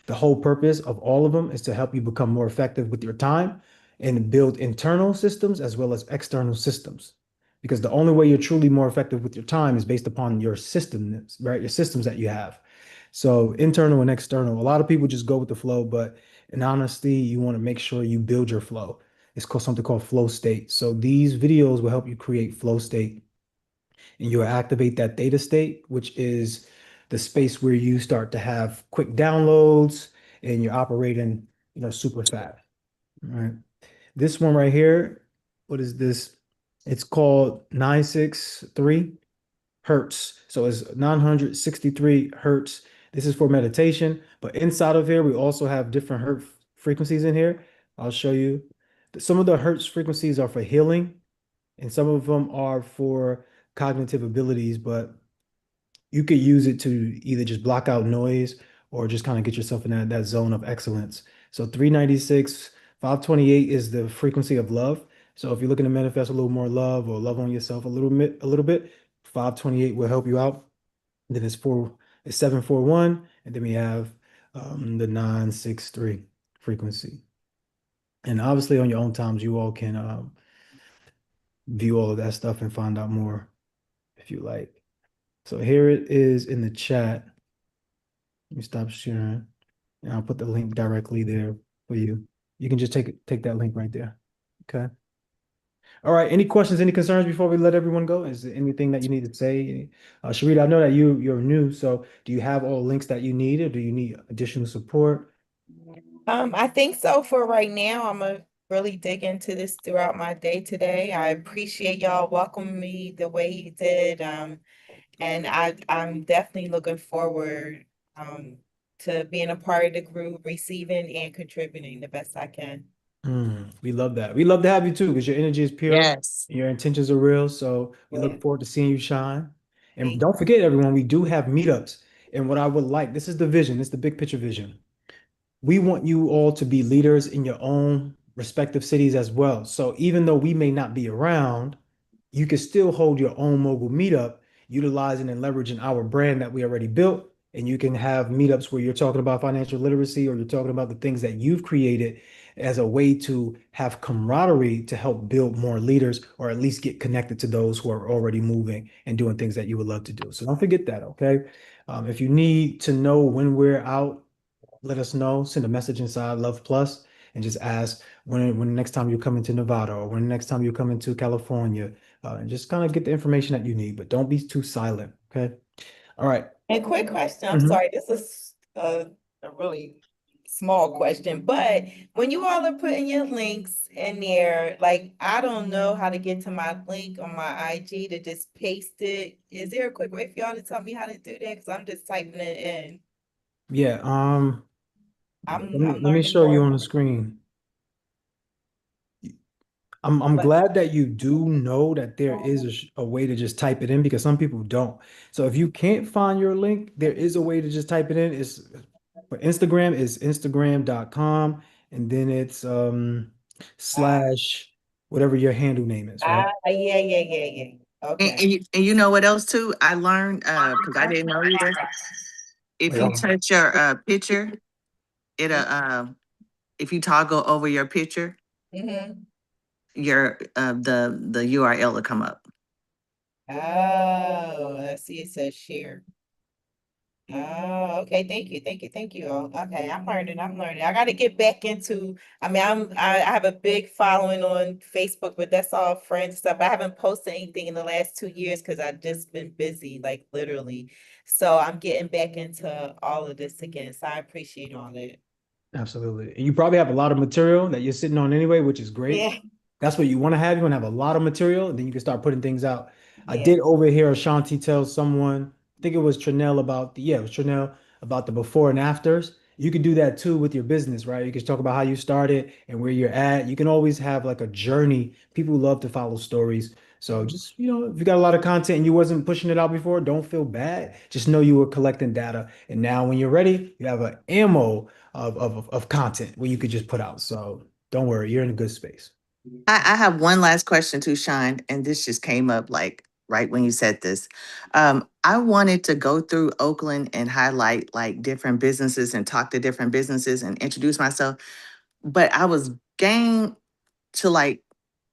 The whole purpose of all of them is to help you become more effective with your time and build internal systems as well as external systems. Because the only way you're truly more effective with your time is based upon your systems, right? Your systems that you have. So internal and external, a lot of people just go with the flow, but in honesty, you want to make sure you build your flow. It's called something called flow state. So these videos will help you create flow state, and you'll activate that theta state, which is the space where you start to have quick downloads and you're operating, super fast. All right. This one right here, what is this? It's called 963 hertz. So it's 963 hertz. This is for meditation, but inside of here, we also have different hertz frequencies in here. I'll show you. Some of the hertz frequencies are for healing, and some of them are for cognitive abilities, but you could use it to either just block out noise or just kind of get yourself in that zone of excellence. So 396, 528 is the frequency of love. So if you're looking to manifest a little more love or love on yourself a little bit, 528 will help you out. Then it's 741, and then we have the 963 frequency. And obviously on your own times, you all can view all of that stuff and find out more if you like. So here it is in the chat. Let me stop sharing, and I'll put the link directly there for you. You can just take that link right there. Okay. All right. Any questions, any concerns before we let everyone go? Is there anything that you need to say? Sharita, I know that you're new, so do you have all the links that you need, or do you need additional support? I think so for right now. I'm gonna really dig into this throughout my day today. I appreciate y'all welcoming me the way you did. And I'm definitely looking forward to being a part of the group, receiving and contributing the best I can. We love that. We love to have you too, because your energy is pure. Yes. And your intentions are real. So we look forward to seeing you shine. And don't forget, everyone, we do have meetups. And what I would like, this is the vision, this is the big picture vision. We want you all to be leaders in your own respective cities as well. So even though we may not be around, you can still hold your own mobile meetup, utilizing and leveraging our brand that we already built. And you can have meetups where you're talking about financial literacy, or you're talking about the things that you've created as a way to have camaraderie to help build more leaders, or at least get connected to those who are already moving and doing things that you would love to do. So don't forget that, okay? If you need to know when we're out, let us know. Send a message inside Love Plus, and just ask when the next time you're coming to Nevada or when the next time you're coming to California, and just kind of get the information that you need, but don't be too silent. Okay. All right. And quick question, I'm Mhm. sorry, this is a really small question, but when you all are putting your links in there, like I don't know how to get to my link on my IG to just paste it. Is there a quick way for y'all to tell me how to do that? Because I'm just typing it in. Yeah. I'm Let me learning show you more. on the screen. I'm But glad that you do know that there is a way to just type it in because some people don't. So if you can't find your link, there is a way to just type it in. It's for Instagram is instagram.com and then it's slash whatever your handle name is, right? yeah. Okay. And you know what else too? I learned because I didn't know either. If Wait, you hold on. touch your picture, it'll if you toggle over your picture, Mm-hmm. your the URL will come up. Oh, let's see, it says share. Oh, okay. Thank you. Oh, okay, I'm learning. I gotta get back into, I mean, I have a big following on Facebook, but that's all friends and stuff. I haven't posted anything in the last 2 years because I've just been busy, like literally. So I'm getting back into all of this again. So I appreciate all that. Absolutely. And you probably have a lot of material that you're sitting on anyway, which is great. Yeah, That's what you want to have. You want to have a lot of material, and then you can start putting things out. I yeah. did overhear Ashanti tell someone, I think it was Trinell about the, yeah, it was Trinell about the before and afters. You could do that too with your business, right? You can talk about how you started and where you're at. You can always have like a journey. People love to follow stories. So just, if you got a lot of content and you wasn't pushing it out before, don't feel bad. Just know you were collecting data. And now when you're ready, you have an ammo of content where you could just put out. So don't worry, you're in a good space. I have one last question too, Sean, and this just came up like right when you said this. I wanted to go through Oakland and highlight like different businesses and talk to different businesses and introduce myself, but I was game to like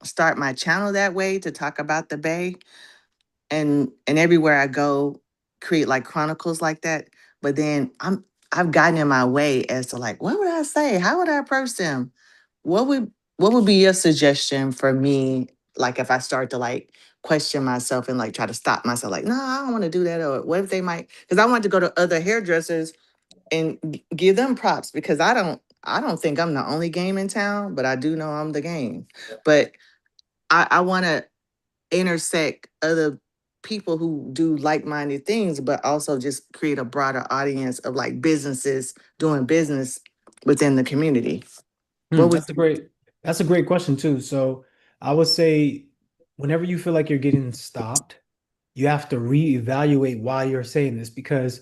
start my channel that way to talk about the Bay and everywhere I go, create like chronicles like that. But then I've gotten in my way as to like, what would I say? How would I approach them? What would what would be your suggestion for me? Like if I start to like question myself and like try to stop myself, like, no, I don't want to do that. Or what if they might? Because I want to go to other hairdressers and give them props because I don't think I'm the only game in town, but I do know I'm the game. But I want to intersect other people who do like-minded things, but also just create a broader audience of like businesses doing business within the community. What would That's a great question too. So I would say whenever you feel like you're getting stopped, you have to reevaluate why you're saying this because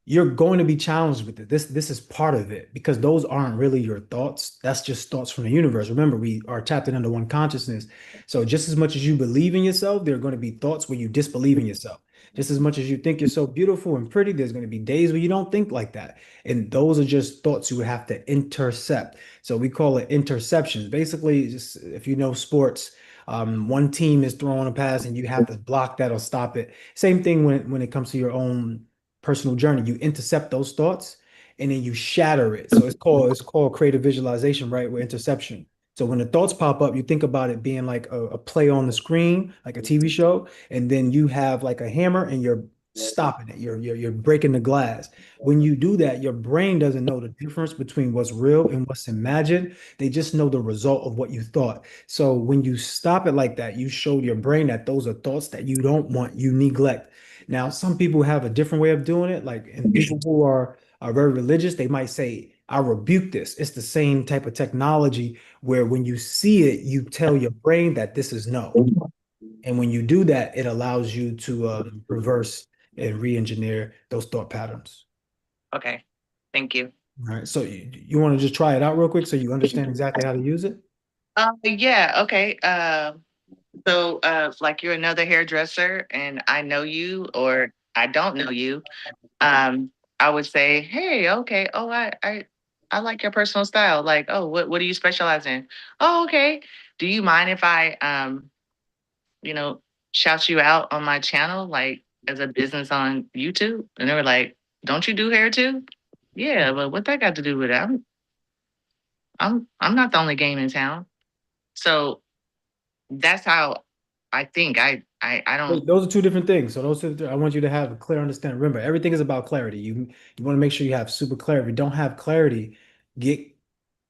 you're going to be challenged with it. This is part of it because those aren't really your thoughts. That's just thoughts from the universe. Remember, we are tapped into one consciousness. So just as much as you believe in yourself, there are going to be thoughts where you disbelieve in yourself. Just as much as you think you're so beautiful and pretty, there's going to be days where you don't think like that. And those are just thoughts you would have to intercept. So we call it interceptions. Basically, just if you know sports, one team is throwing a pass and you have to block that or stop it. Same thing when it comes to your own personal journey. You intercept those thoughts and then you shatter it. So it's called creative visualization, right? With interception. So when the thoughts pop up, you think about it being like a play on the screen, like a TV show, and then you have like a hammer and you're stopping it. You're breaking the glass. When you do that, your brain doesn't know the difference between what's real and what's imagined. They just know the result of what you thought. So when you stop it like that, you show your brain that those are thoughts that you don't want, you neglect. Now, some people have a different way of doing it, like, and people who are very religious, they might say, I rebuke this. It's the same type of technology where when you see it, you tell your brain that this is no. And when you do that, it allows you to reverse and re-engineer those thought patterns. Okay. Thank you. All right. So you want to just try it out real quick so you understand exactly how to use it? Yeah, okay. So like you're another hairdresser and I know you or I don't know you. Um, I would say, hey, okay, oh, I like your personal style. Like, oh, what do you specialize in? Oh, okay. Do you mind if I you know, shout you out on my channel, like as a business on YouTube? And they were like, don't you do hair too? Yeah, but what that got to do with it? I'm not the only game in town. So that's how I think. I don't. Those are two different things. So I want you to have a clear understanding. Remember, everything is about clarity. You want to make sure you have super clarity. If you don't have clarity, get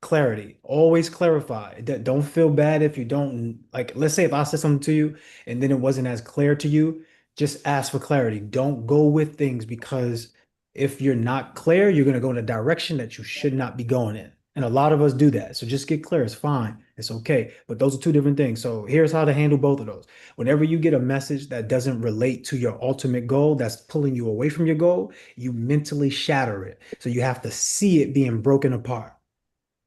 clarity. Always clarify. Don't feel bad if you don't like. Let's say if I said something to you and then it wasn't as clear to you, just ask for clarity. Don't go with things because if you're not clear, you're going to go in a direction that you should not be going in. And a lot of us do that. So just get clear. It's fine. It's okay. But those are two different things. So here's how to handle both of those. Whenever you get a message that doesn't relate to your ultimate goal, that's pulling you away from your goal, you mentally shatter it. So you have to see it being broken apart.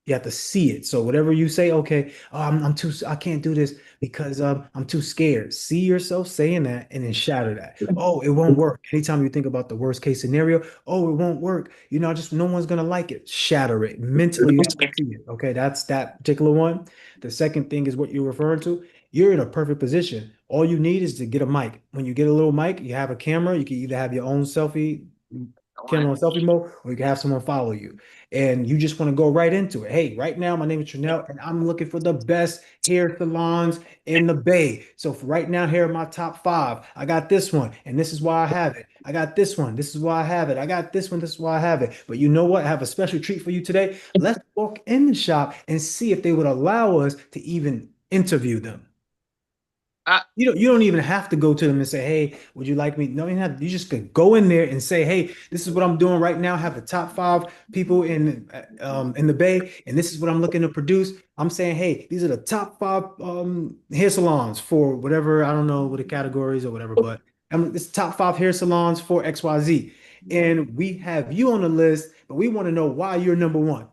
You have to see it. So whatever you say, okay, oh, I can't do this because I'm too scared. See yourself saying that and then shatter that. Oh, it won't work. Anytime you think about the worst case scenario, oh, it won't work. No one's gonna like it. Shatter it mentally. You have to see it. Okay, that's that particular one. The second thing is what you're referring to. You're in a perfect position. All you need is to get a mic. When you get a little mic, you have a camera. You can either have your own selfie camera on selfie mode, or you can have someone follow you. And you just want to go right into it. Hey, right now, my name is Trinell, and I'm looking for the best hair salons in the Bay. So for right now, here are my top 5. I got this one, and this is why I have it. I got this one. This is why I have it. I got this one. This is why I have it. But you know what? I have a special treat for you today. Let's walk in the shop and see if they would allow us to even interview them. You don't even have to go to them and say, hey, would you like me? No, you just could go in there and say, hey, this is what I'm doing right now. Have the top 5 people in the Bay, and this is what I'm looking to produce. I'm saying, hey, these are the top 5 hair salons for whatever, I don't know what the categories or whatever, but this top 5 hair salons for XYZ. And we have you on the list, but we want to know why you're number 1.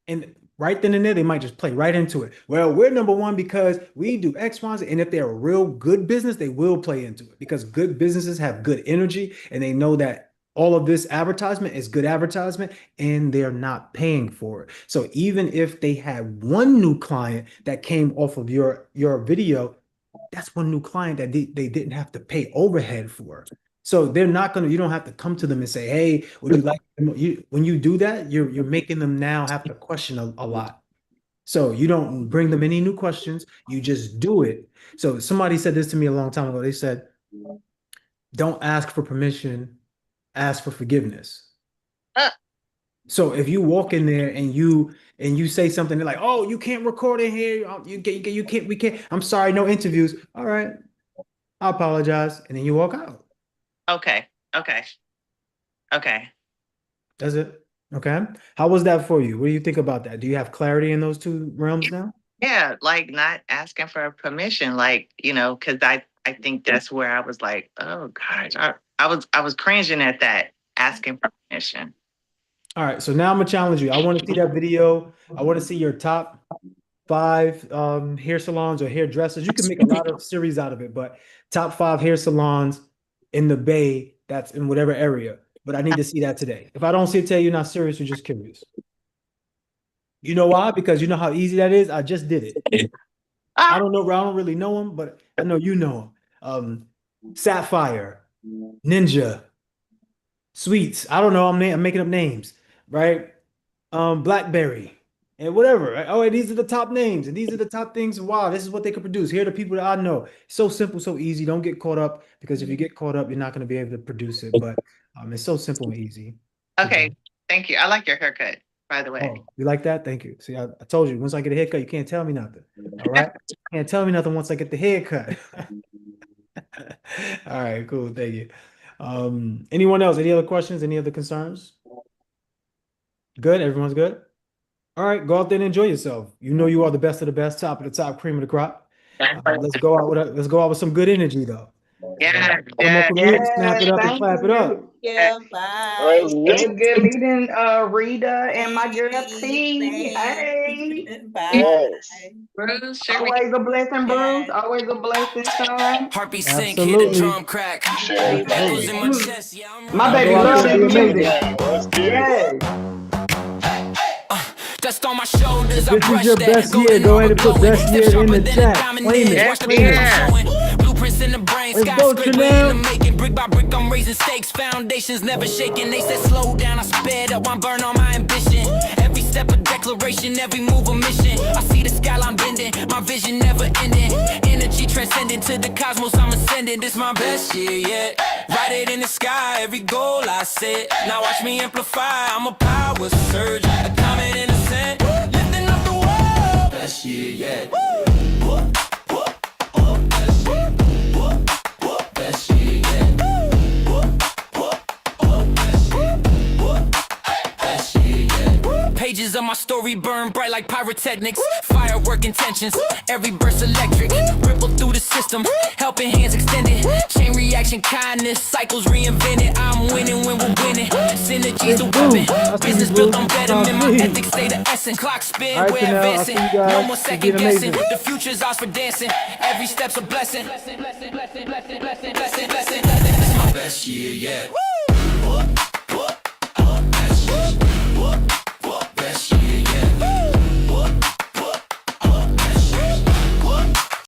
And right then and there, they might just play right into it. Well, we're number 1 because we do X, Y, Z. And if they're a real good business, they will play into it because good businesses have good energy and they know that all of this advertisement is good advertisement and they're not paying for it. So even if they had one new client that came off of your video, that's one new client that they didn't have to pay overhead for. So they're not you don't have to come to them and say, hey, would you like, when you do that, you're making them now have to question a lot. So you don't bring them any new questions, you just do it. So somebody said this to me a long time ago. They said, don't ask for permission, ask for forgiveness. So if you walk in there and you say something, they're like, oh, you can't record in here, we can't, I'm sorry, no interviews. All right, I apologize. And then you walk out. Okay. That's it. Okay. How was that for you? What do you think about that? Do you have clarity in those 2 realms now? Yeah, like not asking for permission, like, because I think that's where I was like, oh gosh, I was cringing at that, asking for permission. All right. So now I'm gonna challenge you. I want to see that video. I want to see your top 5 hair salons or hairdressers. You can make a lot of series out of it, but top 5 hair salons in the Bay that's in whatever area. But I need to see that today. If I don't see it today, you're not serious, you're just curious. You know why? Because you know how easy that is. I just did it. I don't really know them, but I know you know them. Sapphire, Ninja, Sweets. I don't know. I'm making up names, right? Blackberry. And whatever. Right? Oh, and these are the top names, and these are the top things. Wow, this is what they could produce. Here are the people that I know. So simple, so easy. Don't get caught up, because if you get caught up, you're not going to be able to produce it. But it's so simple and easy. Okay, thank you. I like your haircut, by the way. Oh, you like that? Thank you. See, I told you, once I get a haircut, you can't tell me nothing. All right? You can't tell me nothing once I get the haircut. All right, cool. Thank you. Anyone else? Any other questions? Any other concerns? Good? Everyone's good? All right, go out there and enjoy yourself. You know you are the best of the best, top of the top, cream of the crop. Let's go out with some good energy, though. Yeah. Snap it up and clap it up. Yeah, bye. It was good meeting Rita and my girl T. Hey. Bye. Bruce, Always a blessing, Bruce. Always a blessing, son. Heartbeat sync, hit the drum crack. Echoes in my chest, yeah, I'm My baby loves that music. Yes. dust on my shoulders. I This is brush your that. best year. Go ahead and put best year in the chat. Claim it. Watch the Claim it. showing. Blueprints in the brain, Let's go, skyscraper in Chanel. the making. Brick by brick, I'm raising stakes. Foundations never shaking. They said slow down, I sped up. I'm burn on my ambition. Every step a declaration, every move a mission. I see the skyline bending, my vision never ending. Energy transcending to the cosmos, I'm ascending. This my best year yet. Write it in the sky, every goal I set. Now watch me amplify, I'm a power surge. A comet in the scent, lifting up the world. Best year yet. Best year yet. Best year yet. Pages of my story burn bright like pyrotechnics. Firework intentions, every burst electric. Ripple through the system, helping hands extended. Chain reaction, kindness, cycles reinvented. I'm winning when we're winning. Synergy's the weapon. Business built on betterment. My ethics stay the essence. Clock spin, All right, we're Janelle, I'll advancing. see you guys. No more You're second doing guessing. amazing. The future's ours for dancing. Every step's a blessing. Blessing, blessing, blessing, blessing, blessing, blessing, blessing. This is my best year yet.